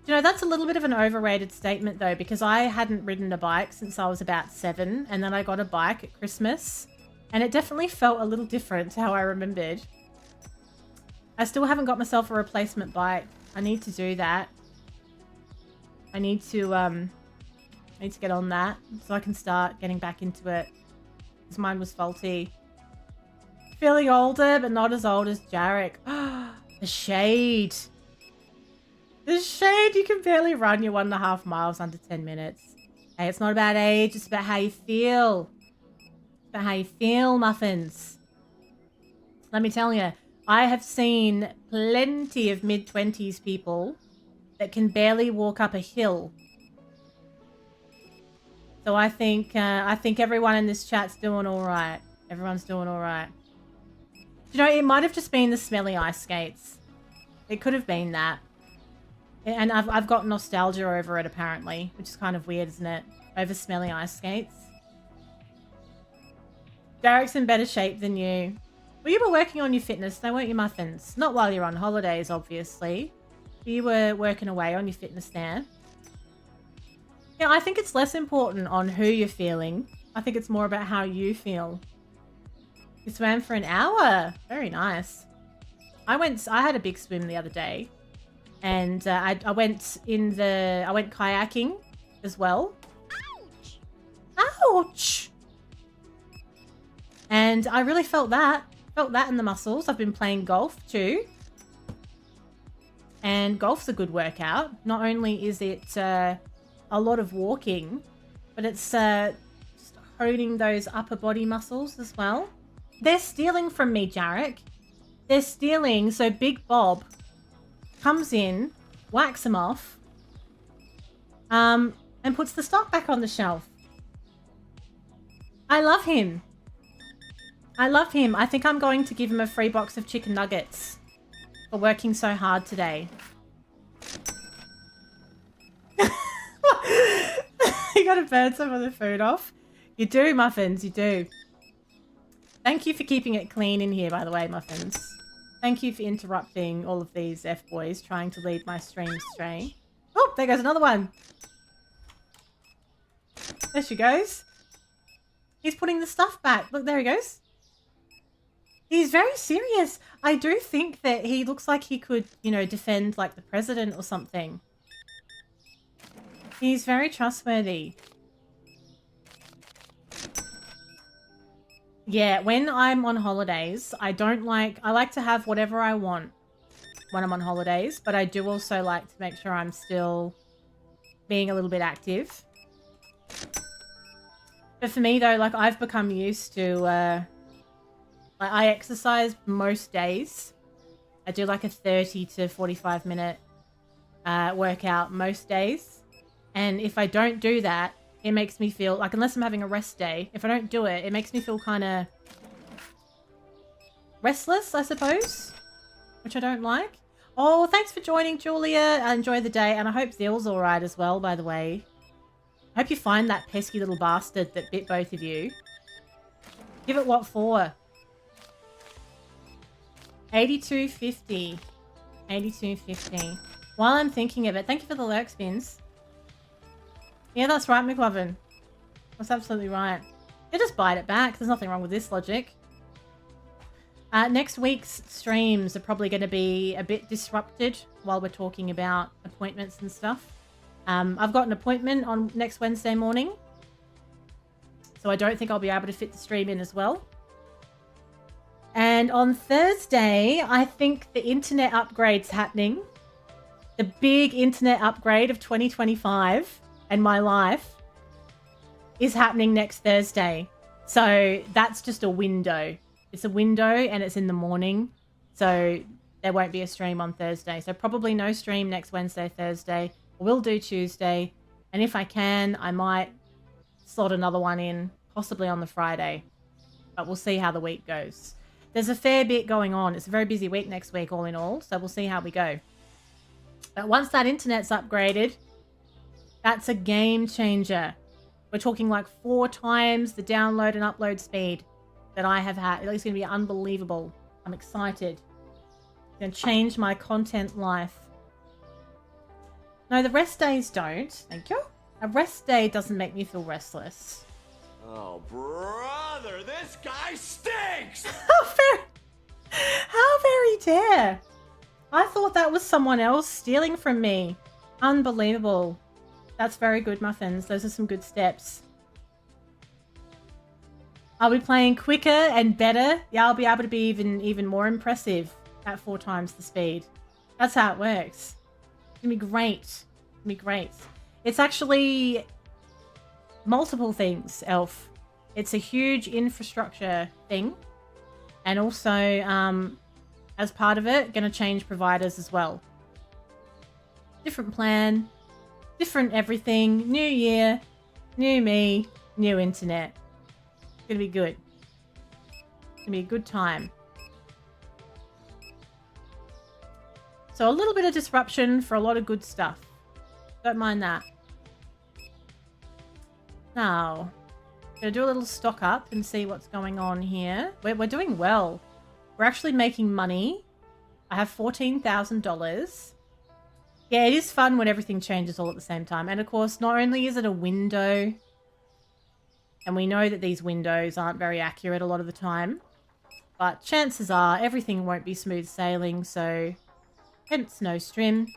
You know, that's a little bit of an overrated statement, though, because I hadn't ridden a bike since I was about 7, and then I got a bike at Christmas, and it definitely felt a little different to how I remembered. I still haven't got myself a replacement bike. I need to do that. I need to get on that so I can start getting back into it. Because mine was faulty. Feeling older, but not as old as Jarek. The shade. The shade. You can barely run your 1.5 miles under 10 minutes. Hey, it's not about age. It's about how you feel. It's about how you feel, muffins. Let me tell you, I have seen plenty of mid-20s people that can barely walk up a hill. So I think everyone in this chat's doing all right. Everyone's doing all right. You know, it might have just been the smelly ice skates. It could have been that. And I've got nostalgia over it, apparently, which is kind of weird, isn't it? Over smelly ice skates. Derek's in better shape than you. Well, you were working on your fitness, though, weren't you, muffins? Not while you're on holidays, obviously. You were working away on your fitness there. Yeah, I think it's less important on who you're feeling. I think it's more about how you feel. You swam for an hour. Very nice. I had a big swim the other day. And I went kayaking as well. Ouch! Ouch! And I really felt that in the muscles. I've been playing golf too. And golf's a good workout. Not only is it a lot of walking, but it's just honing those upper body muscles as well. They're stealing from me, Jarek. They're stealing, so Big Bob comes in, whacks him off, and puts the stock back on the shelf. I love him. I love him. I think I'm going to give him a free box of chicken nuggets for working so hard today. You gotta burn some of the food off. You do, Muffins, you do. Thank you for keeping it clean in here, by the way, Muffins. Thank you for interrupting all of these F-boys trying to lead my stream astray. Oh, there goes another one. There she goes. He's putting the stuff back. Look, there he goes. He's very serious. I do think that he looks like he could, you know, defend like the president or something. He's very trustworthy. Yeah, when I'm on holidays, I like to have whatever I want when I'm on holidays, but I do also like to make sure I'm still being a little bit active. But for me though, like I've become used to, like I exercise most days. I do like a 30 to 45 minute workout most days. And if I don't do that, it makes me feel like, unless I'm having a rest day, if I don't do it, it makes me feel kind of restless, I suppose, which I don't like. Oh, thanks for joining, Julia. Enjoy the day. And I hope Zill's all right as well, by the way. I hope you find that pesky little bastard that bit both of you. Give it what for? 82.50. 82.50. While I'm thinking of it, thank you for the lurk spins. Yeah, that's right, McLovin. That's absolutely right. You just bite it back. There's nothing wrong with this logic. Next week's streams are probably going to be a bit disrupted while we're talking about appointments and stuff. I've got an appointment on next Wednesday morning, so I don't think I'll be able to fit the stream in as well. And on Thursday, I think the internet upgrade's happening. The big internet upgrade of 2025 and my life is happening next Thursday. So that's just a window. It's a window and it's in the morning. So there won't be a stream on Thursday. So probably no stream next Wednesday, Thursday. We'll do Tuesday. And if I can, I might slot another one in, possibly on the Friday. But we'll see how the week goes. There's a fair bit going on. It's a very busy week next week, all in all. So we'll see how we go. But once that internet's upgraded, that's a game changer. We're talking like 4 times the download and upload speed that I have had. It's going to be unbelievable. I'm excited. It's going to change my content life. No, the rest days don't. Thank you. A rest day doesn't make me feel restless. Oh, brother, this guy stinks! How very dare. I thought that was someone else stealing from me. Unbelievable. That's very good, Muffins. Those are some good steps. I'll be playing quicker and better. Yeah, I'll be able to be even more impressive at 4 times the speed. That's how it works. It's going to be great. It's going to be great. It's actually multiple things, Elf. It's a huge infrastructure thing. And also, as part of it, going to change providers as well. Different plan. Different everything. New year. New me. New internet. It's going to be good. It's going to be a good time. So a little bit of disruption for a lot of good stuff. Don't mind that. Now, I'm going to do a little stock up and see what's going on here. We're doing well. We're actually making money. I have $14,000. Yeah, it is fun when everything changes all at the same time. And of course, not only is it a window, and we know that these windows aren't very accurate a lot of the time, but chances are everything won't be smooth sailing, so hence no stream.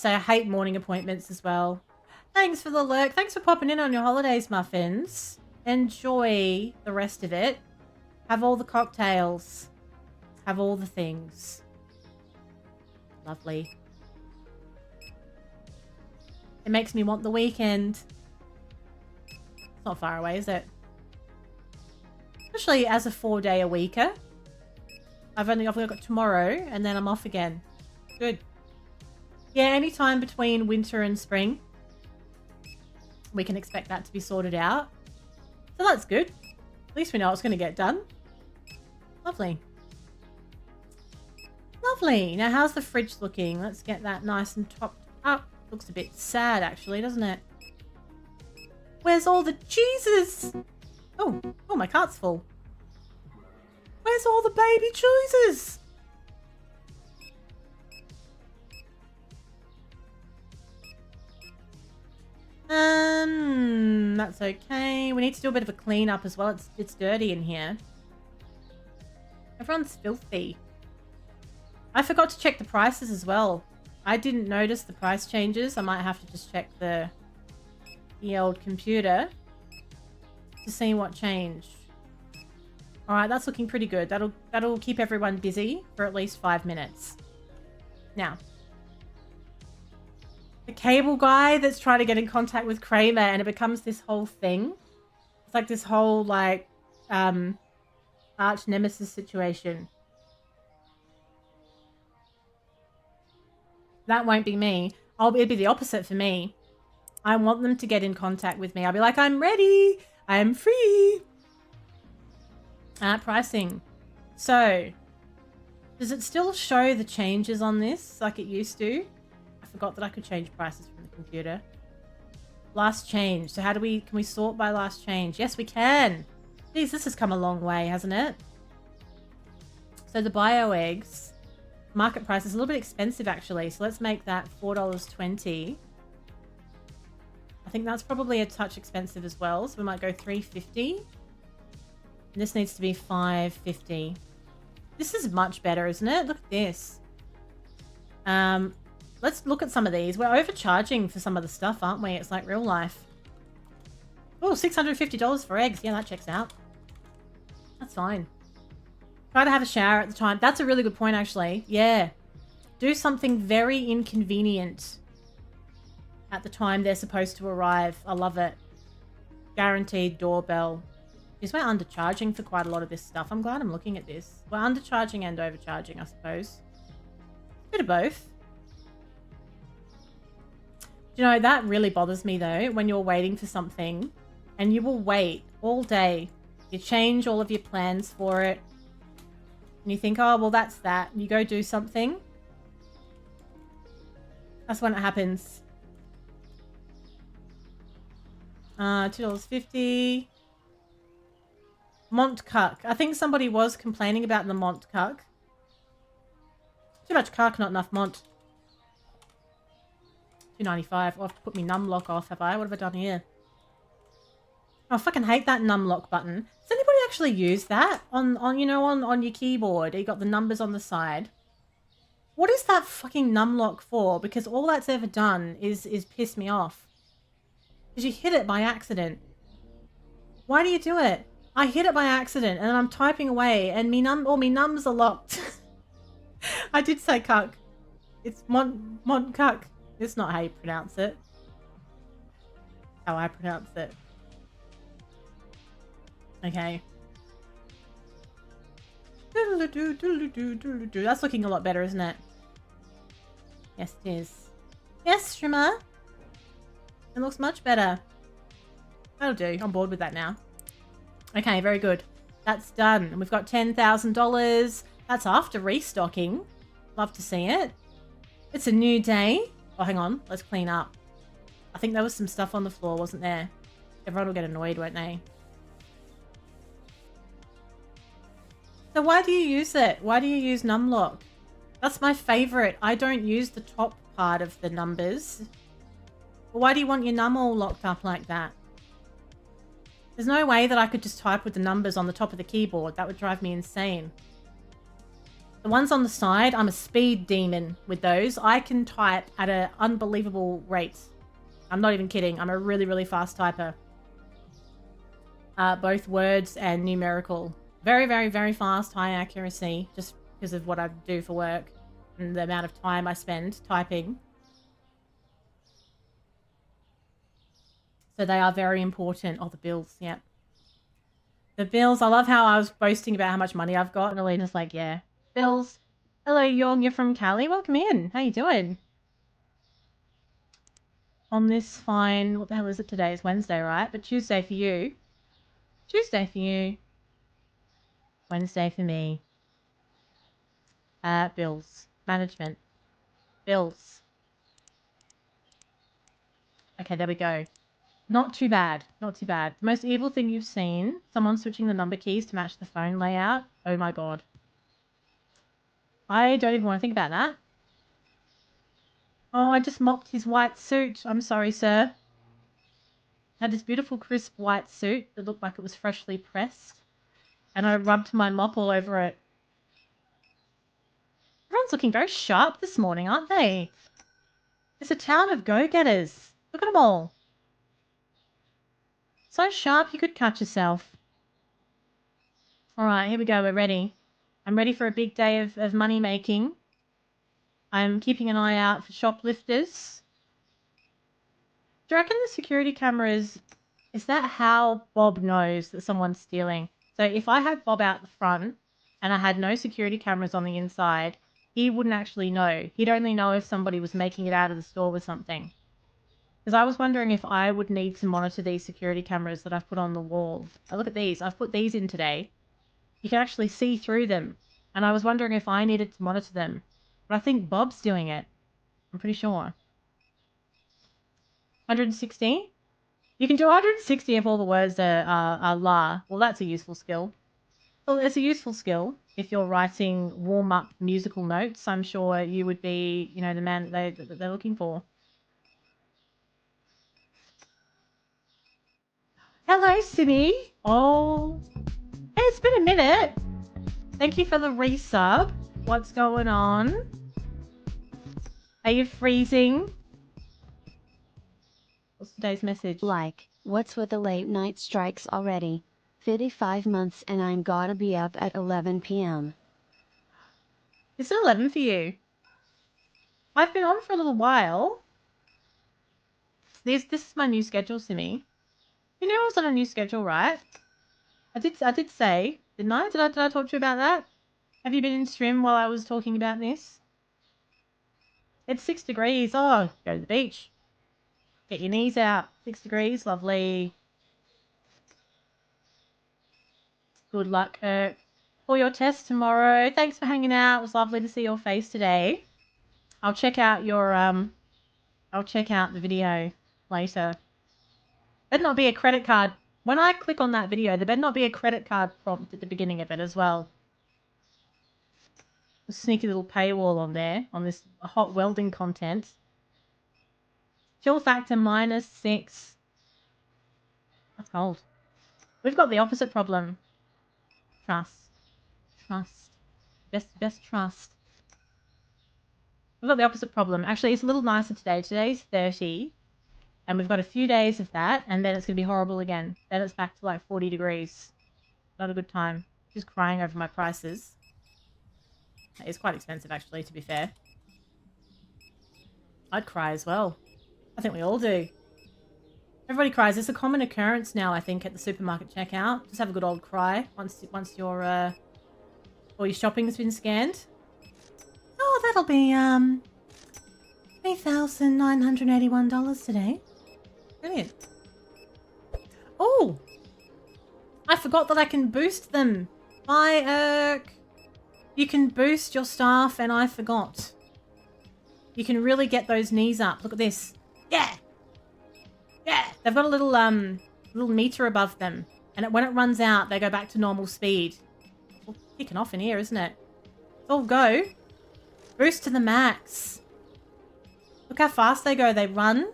say I hate morning appointments as well. Thanks for the lurk. Thanks for popping in on your holidays, muffins. Enjoy the rest of it. Have all the cocktails. Have all the things. Lovely. It makes me want the weekend. It's not far away, is it? Especially as a 4-day-a-weeker. I've only got tomorrow, and then I'm off again. Good. Yeah, anytime between winter and spring, we can expect that to be sorted out. So that's good. At least we know it's going to get done. Lovely. Lovely. Now, how's the fridge looking? Let's get that nice and topped up. Looks a bit sad, actually, doesn't it? Where's all the cheeses? Oh, my cart's full. Where's all the baby cheeses? That's okay. We need to do a bit of a clean up as well. It's dirty in here. Everyone's filthy. I forgot to check the prices as well. I didn't notice the price changes. I might have to just check the old computer to see what changed. All right, that's looking pretty good. That'll keep everyone busy for at least 5 minutes. Now, the cable guy that's trying to get in contact with Kramer, and it becomes this whole thing. It's like this whole like arch nemesis situation. That won't be me. It'll be the opposite for me. I want them to get in contact with me. I'll be like, I'm ready. I'm free. Pricing. So, does it still show the changes on this like it used to? I forgot that I could change prices from the computer. Last change. So can we sort by last change? Yes, we can. Jeez, this has come a long way, hasn't it? So the bio eggs. Market price is a little bit expensive, actually. So let's make that $4.20. I think that's probably a touch expensive as well. So we might go $3.50. This needs to be $5.50. This is much better, isn't it? Look at this. Let's look at some of these. We're overcharging for some of the stuff, aren't we? It's like real life. Oh, $650 for eggs. Yeah, that checks out. That's fine. Try to have a shower at the time. That's a really good point, actually. Yeah. Do something very inconvenient at the time they're supposed to arrive. I love it. Guaranteed doorbell. Because we're undercharging for quite a lot of this stuff. I'm glad I'm looking at this. We're undercharging and overcharging, I suppose. Bit of both. You know, that really bothers me, though, when you're waiting for something and you will wait all day. You change all of your plans for it. And you think, oh, well, that's that. And you go do something. That's when it happens. $2.50. Mont Cuck. I think somebody was complaining about the Mont Cuck. Too much Cuck, not enough Mont. $2.95. Oh, I've put my numlock off, have I? What have I done here? Oh, I fucking hate that numlock button. Does anybody actually use that on your keyboard? You got the numbers on the side. What is that fucking numlock for? Because all that's ever done is piss me off. Because you hit it by accident. Why do you do it? I hit it by accident and I'm typing away and all me nums are locked. I did say cuck. It's Mont Cuck. It's not how you pronounce it. How I pronounce it. Okay. That's looking a lot better, isn't it? Yes, it is. Yes, Shrimmer. It looks much better. That'll do. I'm bored with that now. Okay, very good. That's done. And we've got $10,000. That's after restocking. Love to see it. It's a new day. Oh, hang on. Let's clean up. I think there was some stuff on the floor, wasn't there? Everyone will get annoyed, won't they? So why do you use it? Why do you use numlock? That's my favorite. I don't use the top part of the numbers. Well, why do you want your num all locked up like that? There's no way that I could just type with the numbers on the top of the keyboard. That would drive me insane. The ones on the side, I'm a speed demon with those. I can type at an unbelievable rate. I'm not even kidding. I'm a really, really fast typer. Both words and numerical. Very, very, very fast, high accuracy, just because of what I do for work and the amount of time I spend typing. So they are very important. Oh, the bills, yeah. The bills, I love how I was boasting about how much money I've got. And Alina's like, yeah. Bills. Hello, Young, you're from Cali. Welcome in. How you doing? On this fine, what the hell is it today? It's Wednesday, right? But Tuesday for you. Tuesday for you. Wednesday for me. Bills. Management. Bills. Okay, there we go. Not too bad. Not too bad. The most evil thing you've seen? Someone switching the number keys to match the phone layout? Oh my god. I don't even want to think about that. Oh, I just mopped his white suit. I'm sorry, sir. Had this beautiful crisp white suit that looked like it was freshly pressed. And I rubbed my mop all over it. Everyone's looking very sharp this morning, aren't they? It's a town of go-getters. Look at them all. So sharp you could cut yourself. Alright, here we go. We're ready. I'm ready for a big day of money making. I'm keeping an eye out for shoplifters. Do you reckon the security cameras... Is that how Bob knows that someone's stealing? So if I had Bob out the front and I had no security cameras on the inside, he wouldn't actually know. He'd only know if somebody was making it out of the store with something. Because I was wondering if I would need to monitor these security cameras that I've put on the wall. Oh, look at these. I've put these in today. You can actually see through them. And I was wondering if I needed to monitor them. But I think Bob's doing it. I'm pretty sure. 160? You can do 160 if all the words are la. Well, that's a useful skill. Well, it's a useful skill. If you're writing warm-up musical notes, I'm sure you would be, you know, the man that they're looking for. Hello, Simi. Oh, hey, it's been a minute. Thank you for the resub. What's going on? Are you freezing? What's today's message? Like, what's with the late night strikes already? 55 months and I'm gotta be up at 11 p.m. It's 11 for you. I've been on for a little while. This is my new schedule, Simi. You know I was on a new schedule, right? I did say, didn't I? Did I talk to you about that? Have you been in stream while I was talking about this? It's 6 degrees. Oh, go to the beach. Get your knees out. 6 degrees. Lovely. Good luck, Kirk. For your test tomorrow. Thanks for hanging out. It was lovely to see your face today. I'll check out your I'll check out the video later. Better not be a credit card. When I click on that video, there better not be a credit card prompt at the beginning of it as well. A sneaky little paywall on there, on this hot welding content. Chill factor -6. That's cold. We've got the opposite problem. Trust. Trust. Best trust. We've got the opposite problem. Actually, it's a little nicer today. Today's 30. And we've got a few days of that. And then it's going to be horrible again. Then it's back to like 40 degrees. Not a good time. Just crying over my prices. It's quite expensive, actually, to be fair. I'd cry as well. I think we all do. Everybody cries. It's a common occurrence now, I think, at the supermarket checkout. Just have a good old cry once your all your shopping has been scanned. Oh, that'll be $3,981 today. Brilliant. Oh, I forgot that I can boost them. Bye, Irk. You can boost your staff, and I forgot. You can really get those knees up. Look at this. Yeah. Yeah. They've got a little meter above them. And when it runs out, they go back to normal speed. It's all kicking off in here, isn't it? It's all go. Boost to the max. Look how fast they go. They run.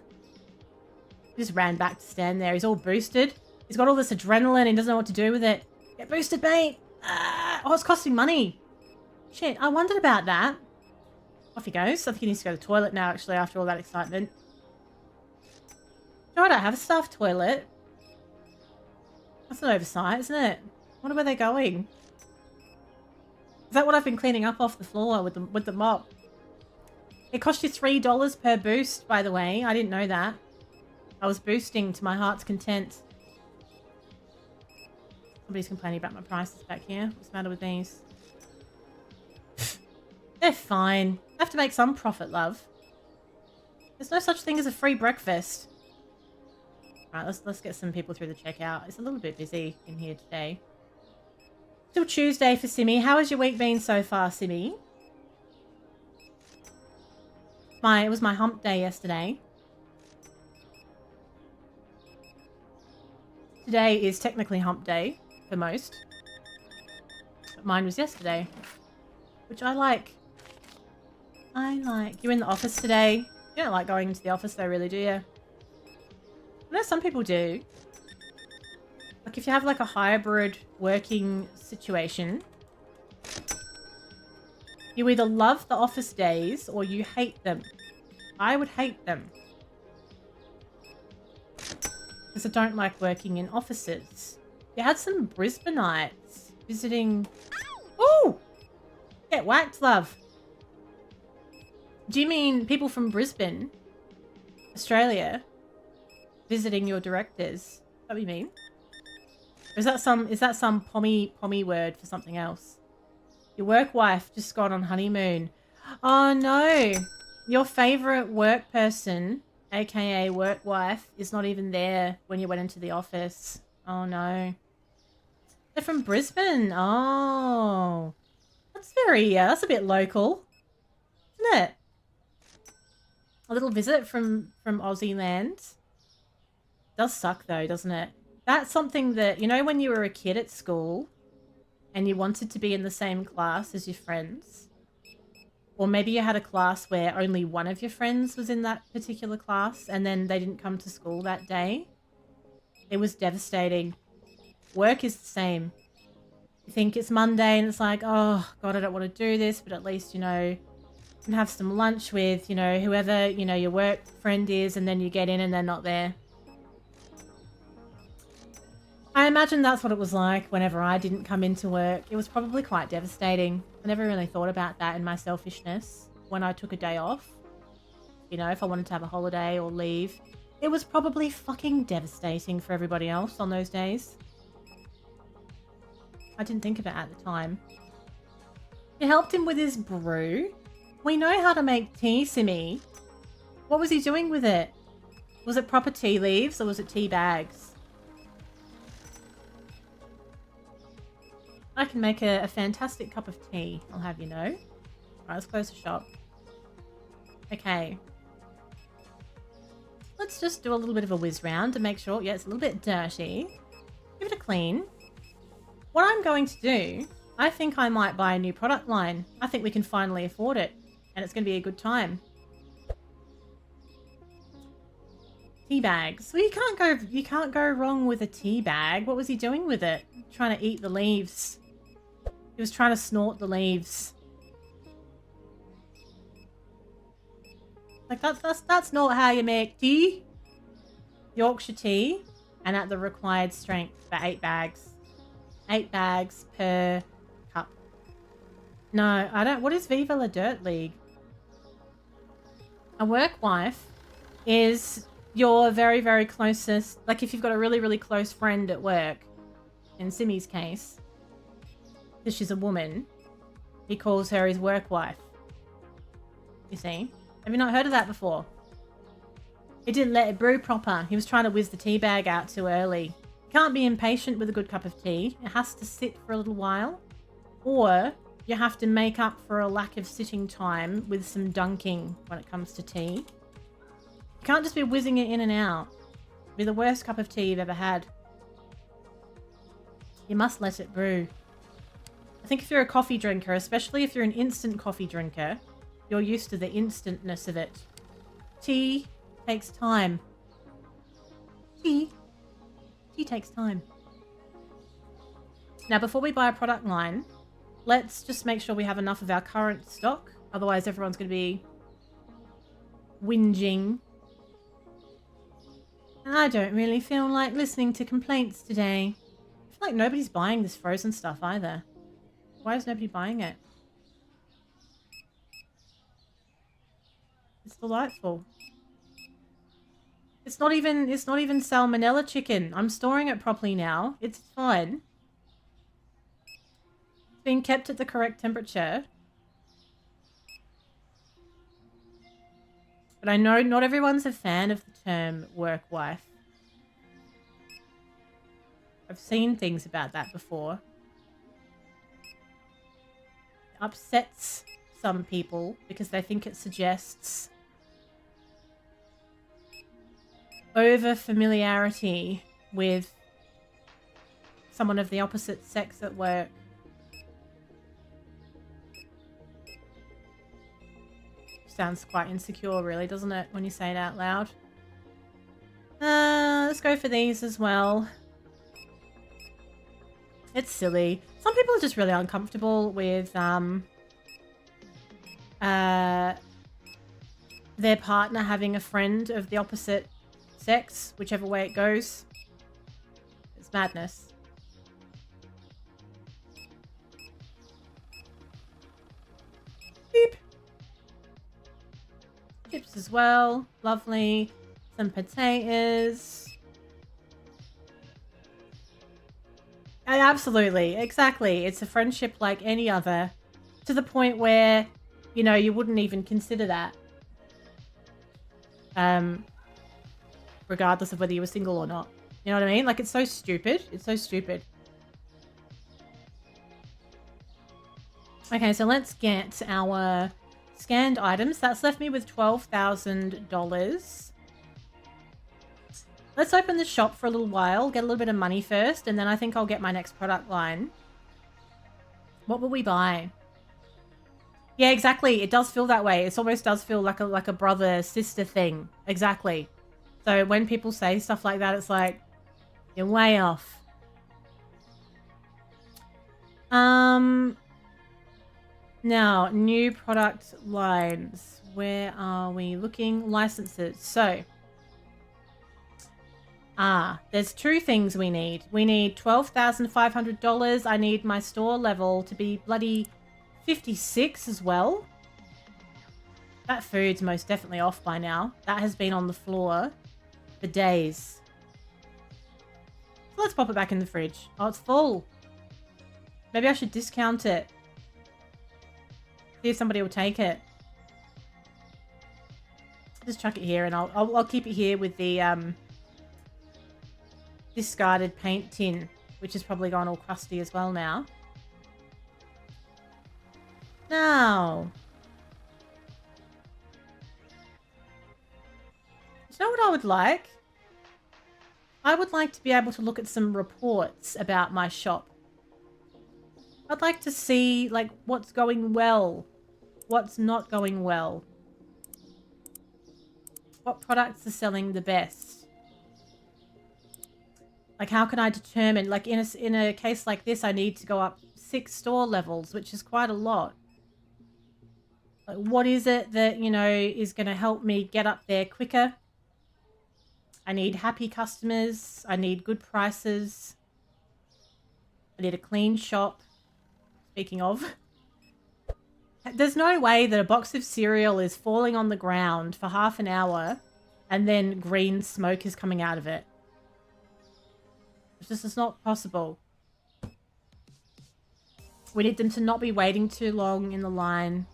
He just ran back to stand there. He's all boosted. He's got all this adrenaline and doesn't know what to do with it. Get boosted, mate. Oh, it's costing money. Shit, I wondered about that. Off he goes. I think he needs to go to the toilet now, actually, after all that excitement. No, I don't have a staff toilet. That's an oversight, isn't it? I wonder where they're going. Is that what I've been cleaning up off the floor with the mop? It cost you $3 per boost, by the way. I didn't know that. I was boosting to my heart's content. Somebody's complaining about my prices back here. What's the matter with these? They're fine. I have to make some profit, love. There's no such thing as a free breakfast. Alright, let's get some people through the checkout. It's a little bit busy in here today. Still Tuesday for Simmy. How has your week been so far, Simmy? It was my hump day yesterday. Today is technically hump day for most. But mine was yesterday. Which I like. You're in the office today. You don't like going into the office though, really, do you? I know some people do. Like if you have like a hybrid working situation, you either love the office days or you hate them. I would hate them. Because I don't like working in offices. You had some Brisbaneites visiting... Ooh! Get whacked, love. Do you mean people from Brisbane, Australia, visiting your directors? Is that what you mean? Or is that some pommy word for something else? Your work wife just got on honeymoon. Oh no! Your favourite work person, aka work wife, is not even there when you went into the office. Oh no. They're from Brisbane. Oh. That's that's a bit local. Isn't it? A little visit from Aussie land. Does suck though, doesn't it? That's something that, you know, when you were a kid at school and you wanted to be in the same class as your friends, or maybe you had a class where only one of your friends was in that particular class and then they didn't come to school that day. It was devastating. Work is the same. You think it's Monday and it's like, oh God, I don't want to do this, but at least, you know, you can have some lunch with, you know, whoever, you know, your work friend is, and then you get in and they're not there. I imagine that's what it was like whenever I didn't come into work. It was probably quite devastating. I never really thought about that in my selfishness when I took a day off. You know, if I wanted to have a holiday or leave. It was probably fucking devastating for everybody else on those days. I didn't think of it at the time. You helped him with his brew? We know how to make tea, Simmy. What was he doing with it? Was it proper tea leaves or was it tea bags? I can make a fantastic cup of tea, I'll have you know. Alright, let's close the shop. Okay. Let's just do a little bit of a whiz round to make sure, yeah, it's a little bit dirty. Give it a clean. What I'm going to do, I think I might buy a new product line. I think we can finally afford it. And it's going to be a good time. Tea bags. Well, you can't go wrong with a tea bag. What was he doing with it? Trying to eat the leaves. He was trying to snort the leaves. Like that's not how you make tea. Yorkshire tea, and at the required strength for 8 bags. 8 bags per cup. No, I don't. What is Viva La Dirt League? A work wife is your very, very closest. Like if you've got a really, really close friend at work, in Simmy's case, because she's a woman, he calls her his work wife. You see? Have you not heard of that before? He didn't let it brew proper. He was trying to whiz the tea bag out too early. You can't be impatient with a good cup of tea. It has to sit for a little while. Or you have to make up for a lack of sitting time with some dunking when it comes to tea. You can't just be whizzing it in and out. It'll be the worst cup of tea you've ever had. You must let it brew. I think if you're a coffee drinker, especially if you're an instant coffee drinker, you're used to the instantness of it. Tea takes time. Tea takes time. Now, before we buy a product line, let's just make sure we have enough of our current stock. Otherwise, everyone's going to be whinging. And I don't really feel like listening to complaints today. I feel like nobody's buying this frozen stuff either. Why is nobody buying it? It's delightful. It's not even salmonella chicken. I'm storing it properly now. It's fine. It's being kept at the correct temperature. But I know not everyone's a fan of the term work wife. I've seen things about that before. It upsets some people because they think it suggests over familiarity with someone of the opposite sex at work. Sounds quite insecure, really, doesn't it, when you say it out loud? Let's go for these as well. It's silly. Some people are just really uncomfortable with their partner having a friend of the opposite sex, whichever way it goes. It's madness. Beep. Chips as well. Lovely. Some potatoes. Absolutely. Exactly. It's a friendship like any other. To the point where, you know, you wouldn't even consider that. Regardless of whether you were single or not. You know what I mean? Like, it's so stupid. It's so stupid. Okay, so let's get our scanned items. That's left me with $12,000. Let's open the shop for a little while, get a little bit of money first, and then I think I'll get my next product line. What will we buy? Yeah, exactly. It does feel that way. It almost does feel like a brother-sister thing. Exactly. So when people say stuff like that, it's like, you're way off. Now, new product lines. Where are we looking? Licenses. So, there's two things we need. We need $12,500. I need my store level to be bloody 56 as well. That food's most definitely off by now. That has been on the floor for days. So let's pop it back in the fridge. Oh, it's full. Maybe I should discount it. See if somebody will take it. Just chuck it here, and I'll keep it here with the discarded paint tin, which has probably gone all crusty as well now. Now, you know what I would like? I would like to be able to look at some reports about my shop. I'd like to see, like, what's going well, what's not going well, what products are selling the best. Like, how can I determine, like, in a case like this, I need to go up 6 store levels, which is quite a lot. Like, what is it that, you know, is going to help me get up there quicker? I need happy customers. I need good prices. I need a clean shop. Speaking of, there's no way that a box of cereal is falling on the ground for half an hour and then green smoke is coming out of it. It's not possible. We need them to not be waiting too long in the line.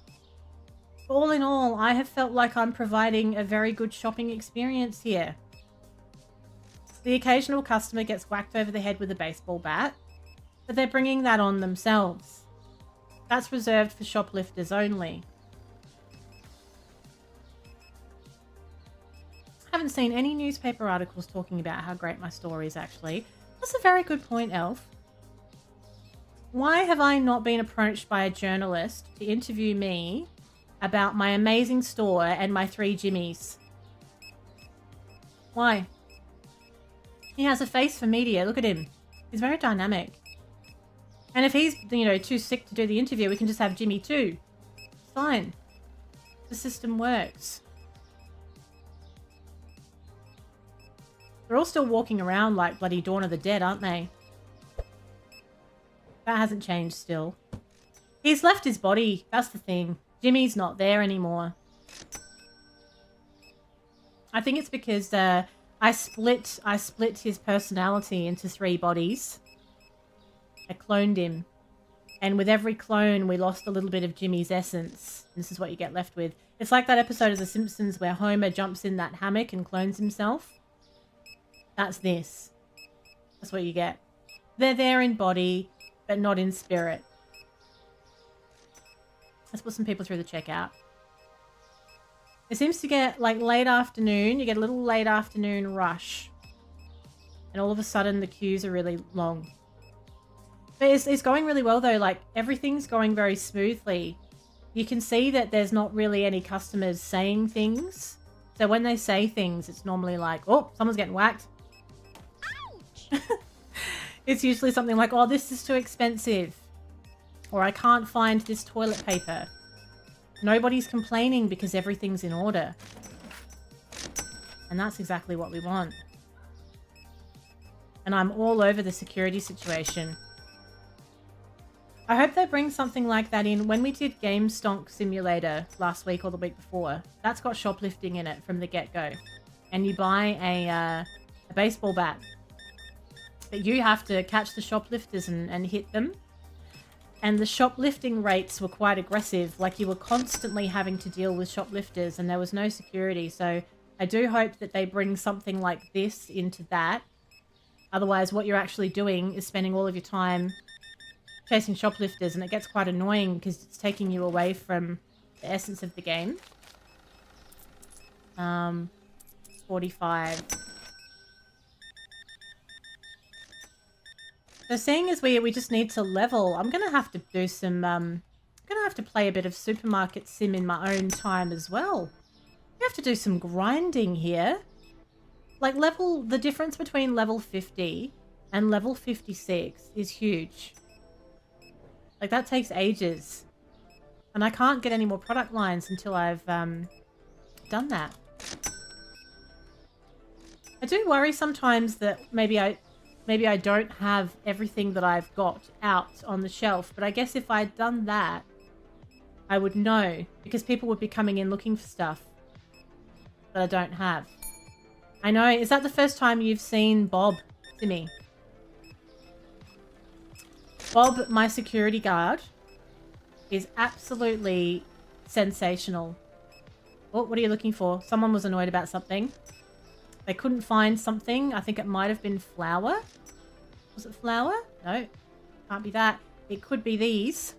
All in all, I have felt like I'm providing a very good shopping experience here. The occasional customer gets whacked over the head with a baseball bat, but they're bringing that on themselves. That's reserved for shoplifters only. I haven't seen any newspaper articles talking about how great my store is, actually. That's a very good point, Elf. Why have I not been approached by a journalist to interview me about my amazing store and my 3 Jimmies? Why? He has a face for media. Look at him. He's very dynamic. And if he's, you know, too sick to do the interview, we can just have Jimmy too. It's fine. The system works. They're all still walking around like bloody Dawn of the Dead, aren't they? That hasn't changed still. He's left his body. That's the thing. Jimmy's not there anymore. I think it's because I split his personality into 3 bodies. I cloned him. And with every clone, we lost a little bit of Jimmy's essence. This is what you get left with. It's like that episode of The Simpsons where Homer jumps in that hammock and clones himself. That's this. That's what you get. They're there in body, but not in spirit. Let's put some people through the checkout. It seems to get like late afternoon. You get a little late afternoon rush. And all of a sudden the queues are really long. But it's going really well though. Like everything's going very smoothly. You can see that there's not really any customers saying things. So when they say things, it's normally like, oh, someone's getting whacked. Ouch! It's usually something like, oh, this is too expensive. Or I can't find this toilet paper. Nobody's complaining because everything's in order. And that's exactly what we want. And I'm all over the security situation. I hope they bring something like that in. When we did Game Stonk Simulator last week or the week before, that's got shoplifting in it from the get-go. And you buy a baseball bat. But you have to catch the shoplifters and hit them. And the shoplifting rates were quite aggressive. Like you were constantly having to deal with shoplifters and there was no security. So I do hope that they bring something like this into that. Otherwise, what you're actually doing is spending all of your time chasing shoplifters, and it gets quite annoying because it's taking you away from the essence of the game. 45. So seeing as we just need to level, I'm gonna have to do some I'm gonna have to play a bit of supermarket sim in my own time as well. We have to do some grinding here. Like the difference between level 50 and level 56 is huge. Like that takes ages. And I can't get any more product lines until I've done that. I do worry sometimes that maybe I don't have everything that I've got out on the shelf, but I guess if I'd done that, I would know, because people would be coming in looking for stuff that I don't have. I know, is that the first time you've seen Bob, Timmy? Bob, my security guard, is absolutely sensational. Oh, what are you looking for? Someone was annoyed about something. They couldn't find something. I think it might have been flour. Was it flour? No, can't be that. It could be these.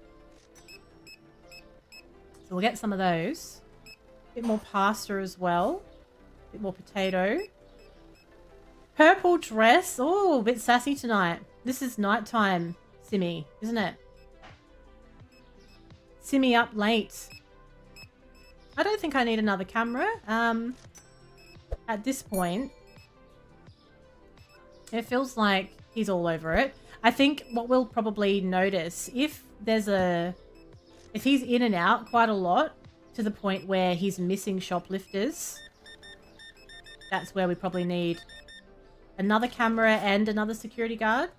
So we'll get some of those. A bit more pasta as well. A bit more potato. Purple dress. Oh, a bit sassy tonight. This is nighttime, Simmy, isn't it? Simmy up late. I don't think I need another camera. At this point, it feels like he's all over it. I think what we'll probably notice, if he's in and out quite a lot to the point where he's missing shoplifters, that's where we probably need another camera and another security guard.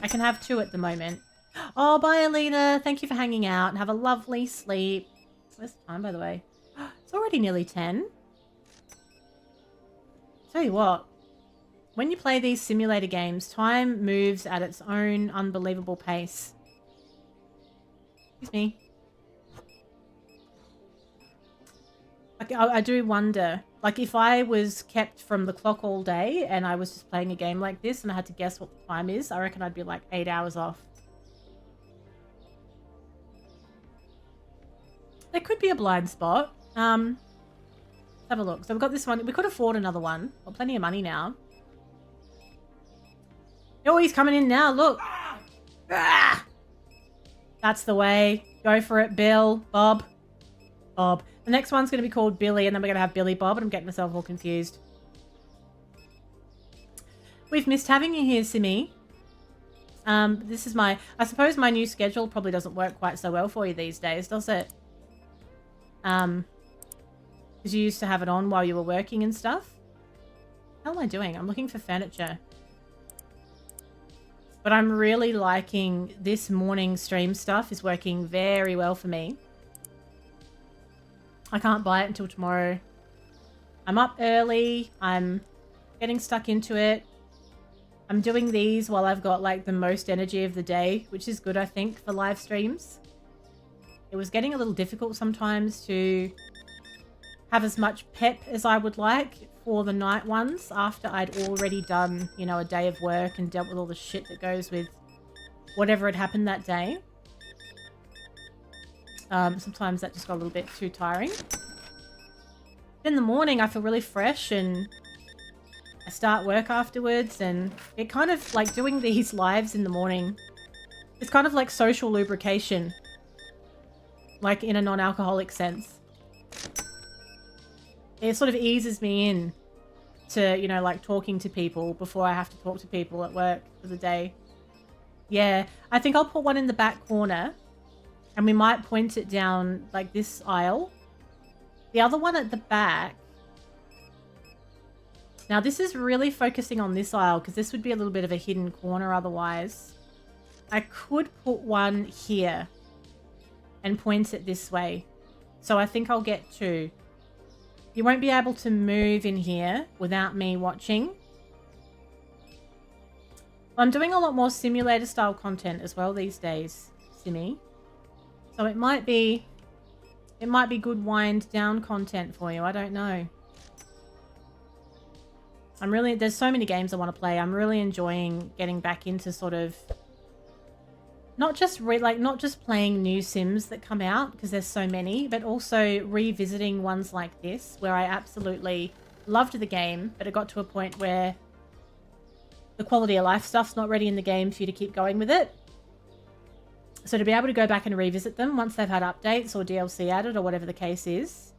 I can have 2 at the moment. Oh, bye, Alina. Thank you for hanging out and have a lovely sleep. Where's the time, by the way? It's already nearly 10. Tell you what, when you play these simulator games, time moves at its own unbelievable pace. Excuse me. I do wonder, like if I was kept from the clock all day and I was just playing a game like this and I had to guess what the time is, I reckon I'd be like 8 hours off. There could be a blind spot. Let's have a look. So we've got this one. We could afford another one. Got plenty of money now. Oh, he's coming in now. Look. Ah! That's the way. Go for it, Bill. Bob. Bob. The next one's going to be called Billy, and then we're going to have Billy Bob, and I'm getting myself all confused. We've missed having you here, Simmy. This is I suppose my new schedule probably doesn't work quite so well for you these days, does it? Because you used to have it on while you were working and stuff. How am I doing? I'm looking for furniture. But I'm really liking this morning stream stuff is working very well for me. I can't buy it until tomorrow. I'm up early. I'm getting stuck into it. I'm doing these while I've got like the most energy of the day, which is good, I think, for live streams. It was getting a little difficult sometimes to have as much pep as I would like for the night ones after I'd already done, you know, a day of work and dealt with all the shit that goes with whatever had happened that day. Sometimes that just got a little bit too tiring. In the morning, I feel really fresh and I start work afterwards, and it kind of like doing these lives in the morning. It's kind of like social lubrication, like in a non-alcoholic sense. It sort of eases me in to, you know, like talking to people before I have to talk to people at work for the day. Yeah, I think I'll put one in the back corner and we might point it down like this aisle. The other one at the back. Now this is really focusing on this aisle because this would be a little bit of a hidden corner otherwise. I could put one here and point it this way. So I think I'll get two. You won't be able to move in here without me watching. I'm doing a lot more simulator style content as well these days, Simmy. So it might be good wind down content for you. I don't know. There's so many games I want to play. I'm really enjoying getting back into sort of not just playing new Sims that come out because there's so many, but also revisiting ones like this where I absolutely loved the game, but it got to a point where the quality of life stuff's not ready in the game for you to keep going with it. So to be able to go back and revisit them once they've had updates or DLC added or whatever the case is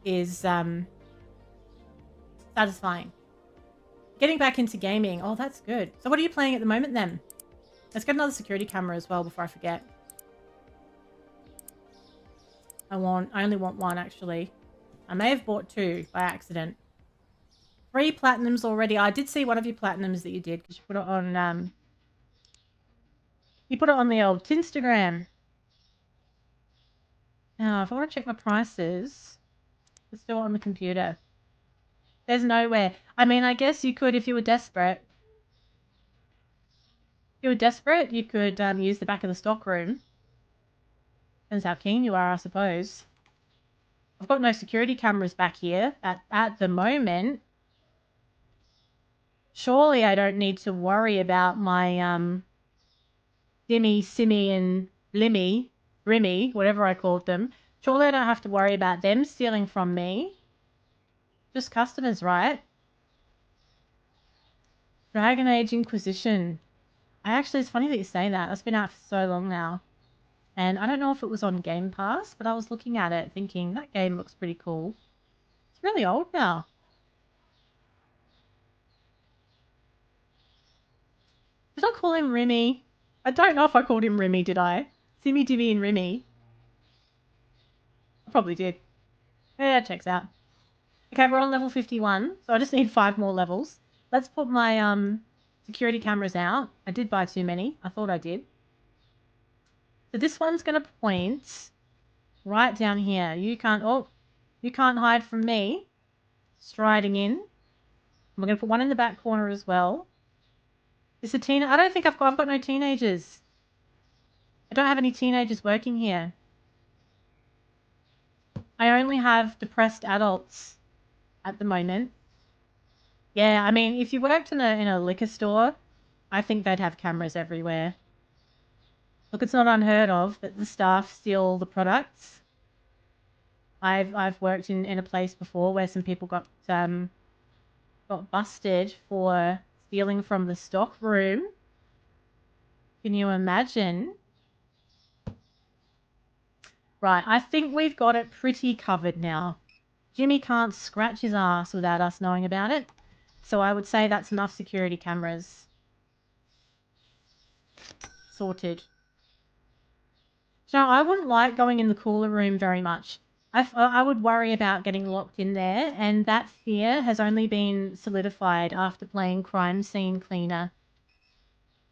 satisfying. Getting back into gaming. Oh, that's good. So what are you playing at the moment then? Let's get another security camera as well before I forget. I only want one actually. I may have bought two by accident. 3 platinums already. I did see one of your platinums that you did because you put it on the old Tinstagram. Now, if I want to check my prices, let's do it on the computer. There's nowhere. I mean, I guess you could if you were desperate. If you were desperate, you could use the back of the stock room. Depends how keen you are, I suppose. I've got no security cameras back here at the moment. Surely I don't need to worry about my Dimmy, Simmy, and Limmy, Rimmy, whatever I called them. Surely I don't have to worry about them stealing from me. Just customers, right? Dragon Age Inquisition. It's funny that you say that. That's been out for so long now. And I don't know if it was on Game Pass, but I was looking at it thinking, that game looks pretty cool. It's really old now. Did I call him Remy? I don't know if I called him Remy, did I? Simmy, Dimmy, and Remy. I probably did. Yeah, it checks out. Okay, we're on level 51, so I just need 5 more levels. Let's put my security cameras out. I did buy too many. I thought I did. So this one's going to point right down here. You can't hide from me. Striding in. We're going to put one in the back corner as well. Is a teen? I don't think I've got no teenagers. I don't have any teenagers working here. I only have depressed adults at the moment. Yeah, I mean, if you worked in a liquor store, I think they'd have cameras everywhere. Look, it's not unheard of that the staff steal the products. I've worked in a place before where some people got busted for stealing from the stock room. Can you imagine? Right, I think we've got it pretty covered now. Jimmy can't scratch his ass without us knowing about it. So I would say that's enough security cameras. sorted. So I wouldn't like going in the cooler room very much. I would worry about getting locked in there, and that fear has only been solidified after playing Crime Scene Cleaner.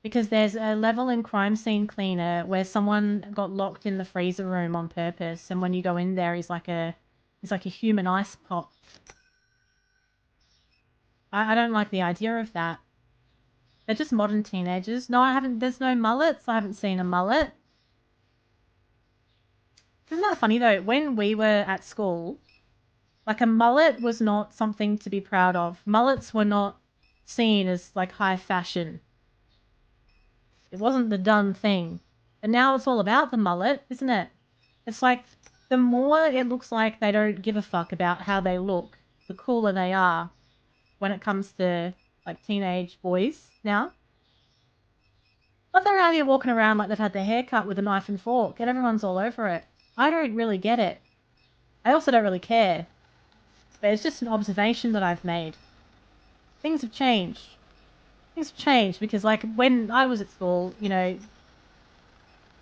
Because there's a level in Crime Scene Cleaner where someone got locked in the freezer room on purpose, and when you go in there, he's like a human ice pop. I don't like the idea of that. They're just modern teenagers. No, I haven't. There's no mullets. I haven't seen a mullet. Isn't that funny though? When we were at school, like a mullet was not something to be proud of. Mullets were not seen as like high fashion. It wasn't the done thing. And now it's all about the mullet, isn't it? It's like the more it looks like they don't give a fuck about how they look, the cooler they are when it comes to like teenage boys now. But they're out here walking around like they've had their hair cut with a knife and fork and everyone's all over it. I don't really get it. I also don't really care. But it's just an observation that I've made. Things have changed. Things have changed because like when I was at school, you know,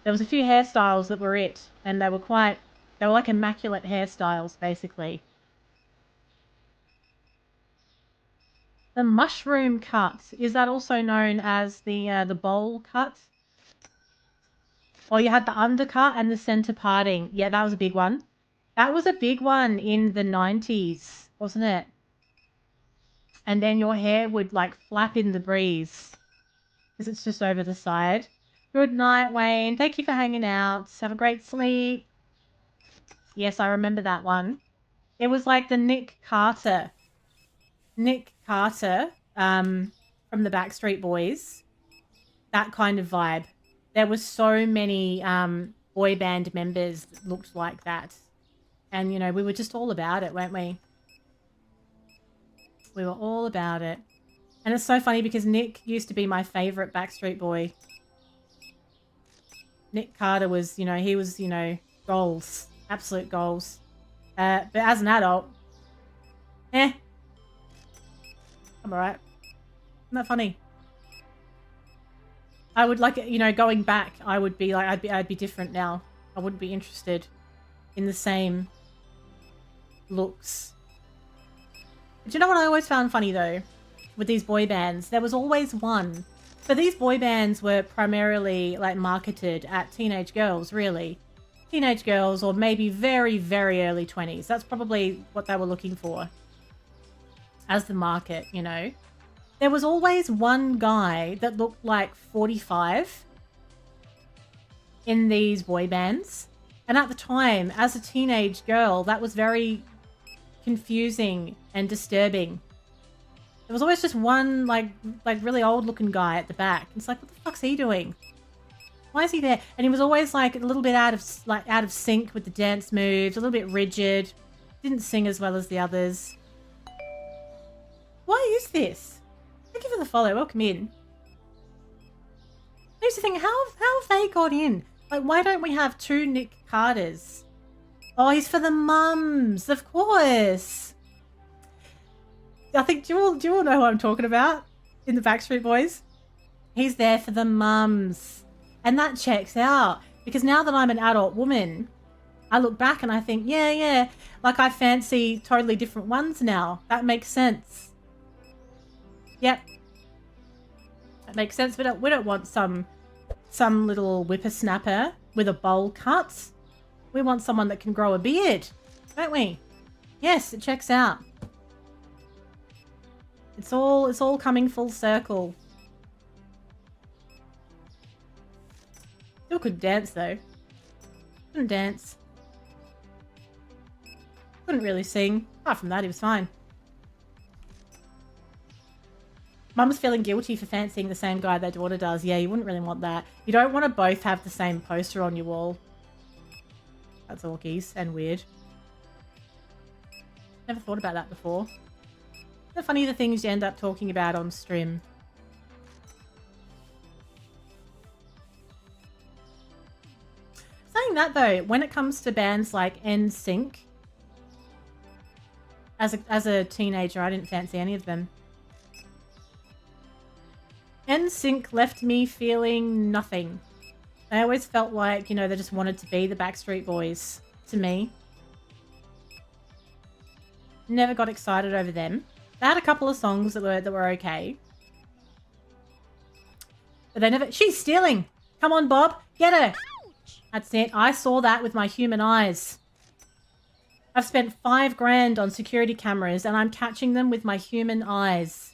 there was a few hairstyles that were it, and they were like immaculate hairstyles basically. The mushroom cut, is that also known as the bowl cut? Or you had the undercut and the center parting. Yeah, that was a big one. That was a big one in the 90s, wasn't it? And then your hair would like flap in the breeze because it's just over the side. Good night, Wayne. Thank you for hanging out. Have a great sleep. Yes, I remember that one. It was like the Nick Carter from the Backstreet Boys. That kind of vibe. There were so many boy band members that looked like that. And, you know, we were just all about it, weren't we? We were all about it. And it's so funny because Nick used to be my favourite Backstreet Boy. Nick Carter was, you know, he was, you know, goals. Absolute goals. But as an adult, I'm alright. Isn't that funny? I would like, you know, going back, I would be like, I'd be different now. I wouldn't be interested in the same looks. Do you know what I always found funny though? With these boy bands, there was always one. So these boy bands were primarily like marketed at teenage girls, really. Teenage girls or maybe very, very early 20s. That's probably what they were looking for as the market, you know. There was always one guy that looked like 45 in these boy bands. And at the time, as a teenage girl, that was very confusing and disturbing. There was always just one like really old looking guy at the back. It's like, what the fuck's he doing? Why is he there? And he was always like a little bit out of sync with the dance moves, a little bit rigid. Didn't sing as well as the others. Why is this? Thank you for the follow. Welcome in. Here's the thing. How have they got in? Like, why don't we have two Nick Carters? Oh, he's for the mums, of course. I think, do you all know who I'm talking about in the Backstreet Boys? He's there for the mums. And that checks out. Because now that I'm an adult woman, I look back and I think, yeah, like I fancy totally different ones now. That makes sense. Yep. That makes sense. We don't want some little whippersnapper with a bowl cut. We want someone that can grow a beard, don't we? Yes, it checks out. It's all coming full circle. Still could dance though. Couldn't dance. Couldn't really sing. Apart from that, he was fine. Mum's feeling guilty for fancying the same guy their daughter does. Yeah, you wouldn't really want that. You don't want to both have the same poster on your wall. That's orkies and weird. Never thought about that before. They're funny the things you end up talking about on stream. Saying that though, when it comes to bands like NSYNC, as a teenager, I didn't fancy any of them. NSYNC left me feeling nothing. They always felt like, you know, they just wanted to be the Backstreet Boys to me. Never got excited over them. They had a couple of songs that were okay. But they never... She's stealing! Come on, Bob. Get her! Ouch. That's it. I saw that with my human eyes. I've spent $5,000 on security cameras and I'm catching them with my human eyes.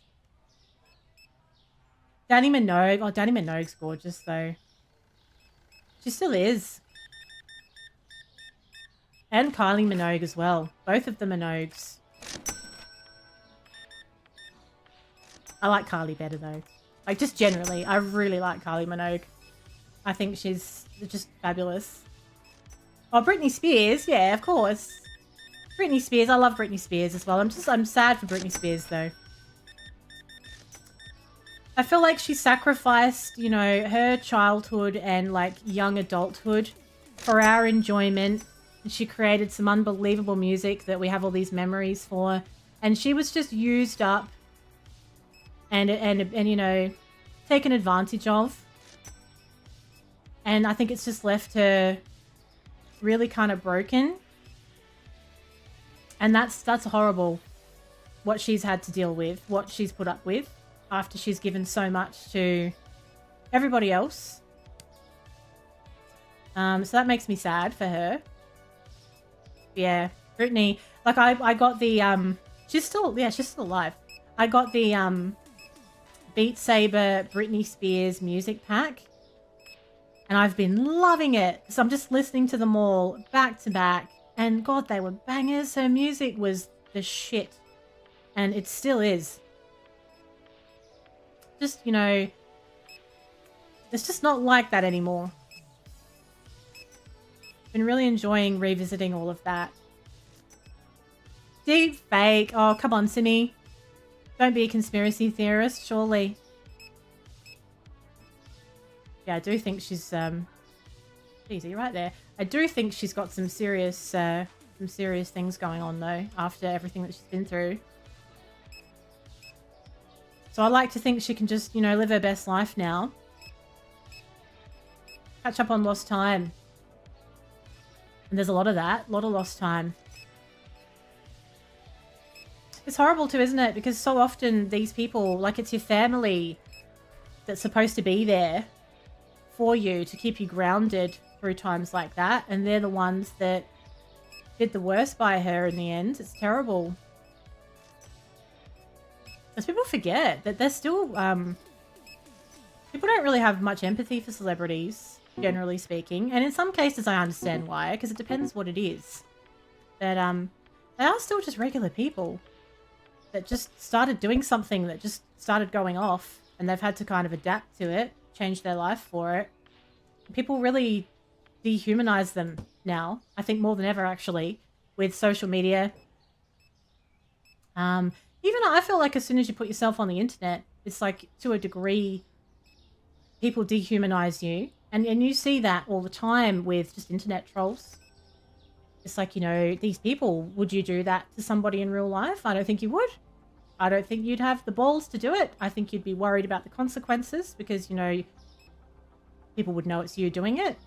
Danny Minogue. Oh, Danny Minogue's gorgeous, though. She still is. And Kylie Minogue as well. Both of the Minogues. I like Kylie better, though. Like, just generally, I really like Kylie Minogue. I think she's just fabulous. Oh, Britney Spears. Yeah, of course. Britney Spears. I love Britney Spears as well. I'm sad for Britney Spears, though. I feel like she sacrificed, you know, her childhood and, like, young adulthood for our enjoyment. And she created some unbelievable music that we have all these memories for. And she was just used up and you know, taken advantage of. And I think it's just left her really kind of broken. And that's horrible, what she's had to deal with, what she's put up with after she's given so much to everybody else. So that makes me sad for her. Yeah, Britney, like I got the she's still alive. I got the Beat Saber Britney Spears music pack. And I've been loving it. So I'm just listening to them all back to back. And God, they were bangers. Her music was the shit. And it still is. Just, you know, it's just not like that anymore. Been really enjoying revisiting all of that. Deep fake. Oh, come on, Simi. Don't be a conspiracy theorist, surely. Yeah, I do think she's easy right there. I do think she's got some serious things going on though, after everything that she's been through. So I like to think she can just, you know, live her best life now. Catch up on lost time. And there's a lot of that, a lot of lost time. It's horrible too, isn't it? Because so often these people, like, it's your family that's supposed to be there for you to keep you grounded through times like that. And they're the ones that did the worst by her in the end. It's terrible. Because people forget that they're still... people don't really have much empathy for celebrities, generally speaking. And in some cases I understand why, because it depends what it is. But they are still just regular people that just started doing something that just started going off, and they've had to kind of adapt to it, change their life for it. People really dehumanize them now, I think more than ever actually, with social media. Even I feel like as soon as you put yourself on the internet, it's like, to a degree, people dehumanize you. And you see that all the time with just internet trolls. It's like, you know, these people, would you do that to somebody in real life? I don't think you would. I don't think you'd have the balls to do it. I think you'd be worried about the consequences because, you know, people would know it's you doing it.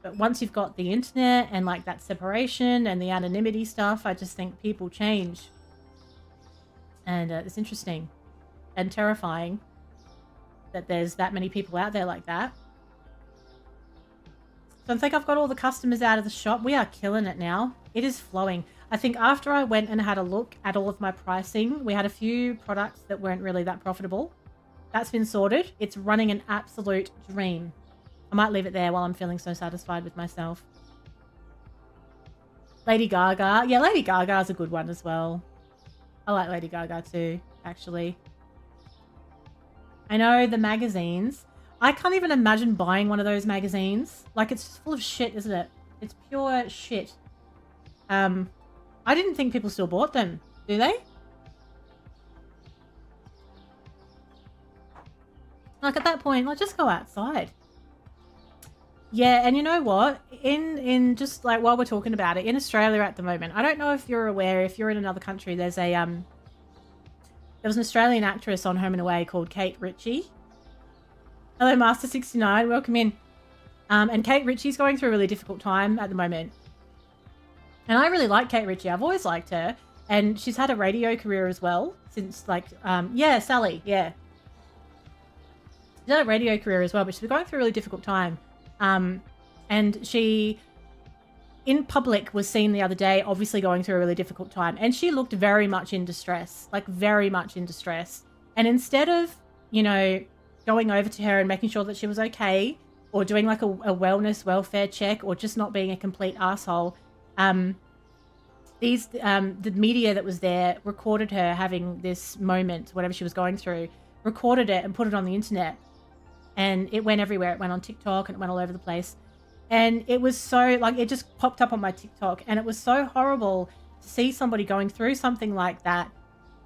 But once you've got the internet and like that separation and the anonymity stuff, I just think people change. And it's interesting and terrifying that there's that many people out there like that. So I think I've got all the customers out of the shop. We are killing it now. It is flowing. I think after I went and had a look at all of my pricing, we had a few products that weren't really that profitable. That's been sorted. It's running an absolute dream. I might leave it there while I'm feeling so satisfied with myself. Lady Gaga. Yeah, Lady Gaga's a good one as well. I like Lady Gaga too, actually. I know the magazines. I can't even imagine buying one of those magazines. Like, it's just full of shit, isn't it? It's pure shit. I didn't think people still bought them. Do they? Like, at that point, like, just go outside. Yeah, and you know what? In just, like, while we're talking about it, in Australia at the moment, I don't know if you're aware, if you're in another country, there's a, there was an Australian actress on Home and Away called Kate Ritchie. Hello, Master69. Welcome in. And Kate Ritchie's going through a really difficult time at the moment. And I really like Kate Ritchie. I've always liked her. And she's had a radio career as well since like, yeah, Sally, yeah. She's had a radio career as well, but she's been going through a really difficult time. And she, in public, was seen the other day, obviously going through a really difficult time. And she looked very much in distress, like very much in distress. And instead of, you know, going over to her and making sure that she was okay, or doing like a wellness welfare check, or just not being a complete asshole, the media that was there recorded her having this moment, whatever she was going through, recorded it and put it on the internet. And it went everywhere. It went on TikTok and it went all over the place. And it was so, like, it just popped up on my TikTok. And it was so horrible to see somebody going through something like that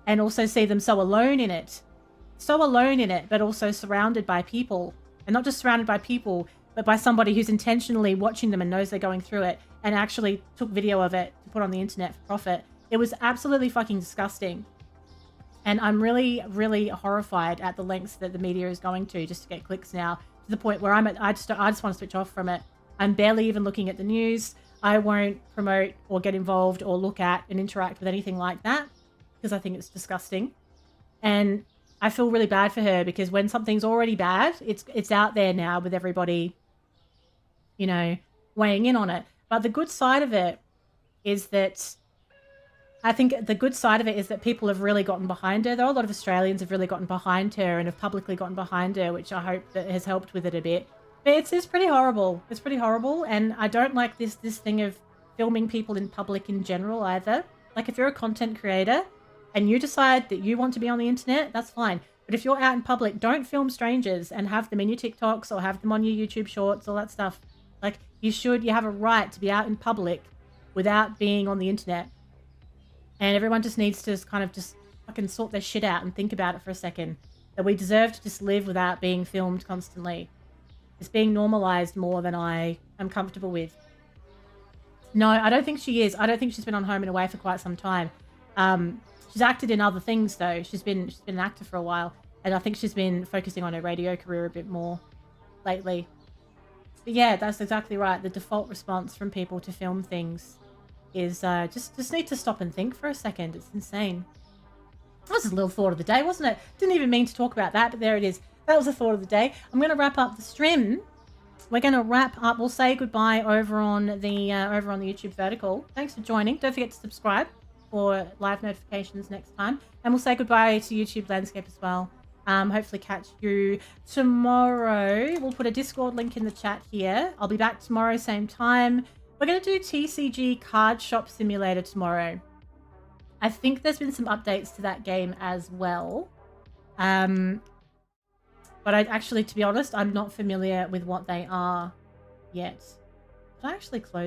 and also see them so alone in it. So alone in it, but also surrounded by people. And not just surrounded by people, but by somebody who's intentionally watching them and knows they're going through it and actually took video of it to put on the internet for profit. It was absolutely fucking disgusting. And I'm really, really horrified at the lengths that the media is going to just to get clicks now, to the point where I just want to switch off from it. I'm barely even looking at the news. I won't promote or get involved or look at and interact with anything like that because I think it's disgusting. And I feel really bad for her because when something's already bad, it's out there now with everybody, you know, weighing in on it. But the good side of it is that people have really gotten behind her. Though a lot of Australians have really gotten behind her and have publicly gotten behind her, which I hope that has helped with it a bit. But it's pretty horrible. It's pretty horrible. And I don't like this thing of filming people in public in general either. Like if you're a content creator and you decide that you want to be on the internet, that's fine. But if you're out in public, don't film strangers and have them in your TikToks or have them on your YouTube shorts, all that stuff. Like you have a right to be out in public without being on the internet. And everyone just needs to kind of just fucking sort their shit out and think about it for a second. That we deserve to just live without being filmed constantly. It's being normalized more than I am comfortable with. No, I don't think she is. I don't think she's been on Home and Away for quite some time. She's acted in other things though. She's been an actor for a while, and I think she's been focusing on her radio career a bit more lately. But yeah, that's exactly right. The default response from people to film things is just need to stop and think for a second. It's insane. That was a little thought of the day, wasn't it? Didn't even mean to talk about that, but there it is. That was a thought of the day. I'm going to wrap up the stream. We're going to wrap up. We'll say goodbye over on the YouTube vertical. Thanks for joining. Don't forget to subscribe for live notifications next time. And we'll say goodbye to YouTube Landscape as well. Hopefully catch you tomorrow. We'll put a Discord link in the chat here. I'll be back tomorrow, same time. We're going to do TCG Card Shop Simulator tomorrow. I think there's been some updates to that game as well. But to be honest, I'm not familiar with what they are yet. Did I actually close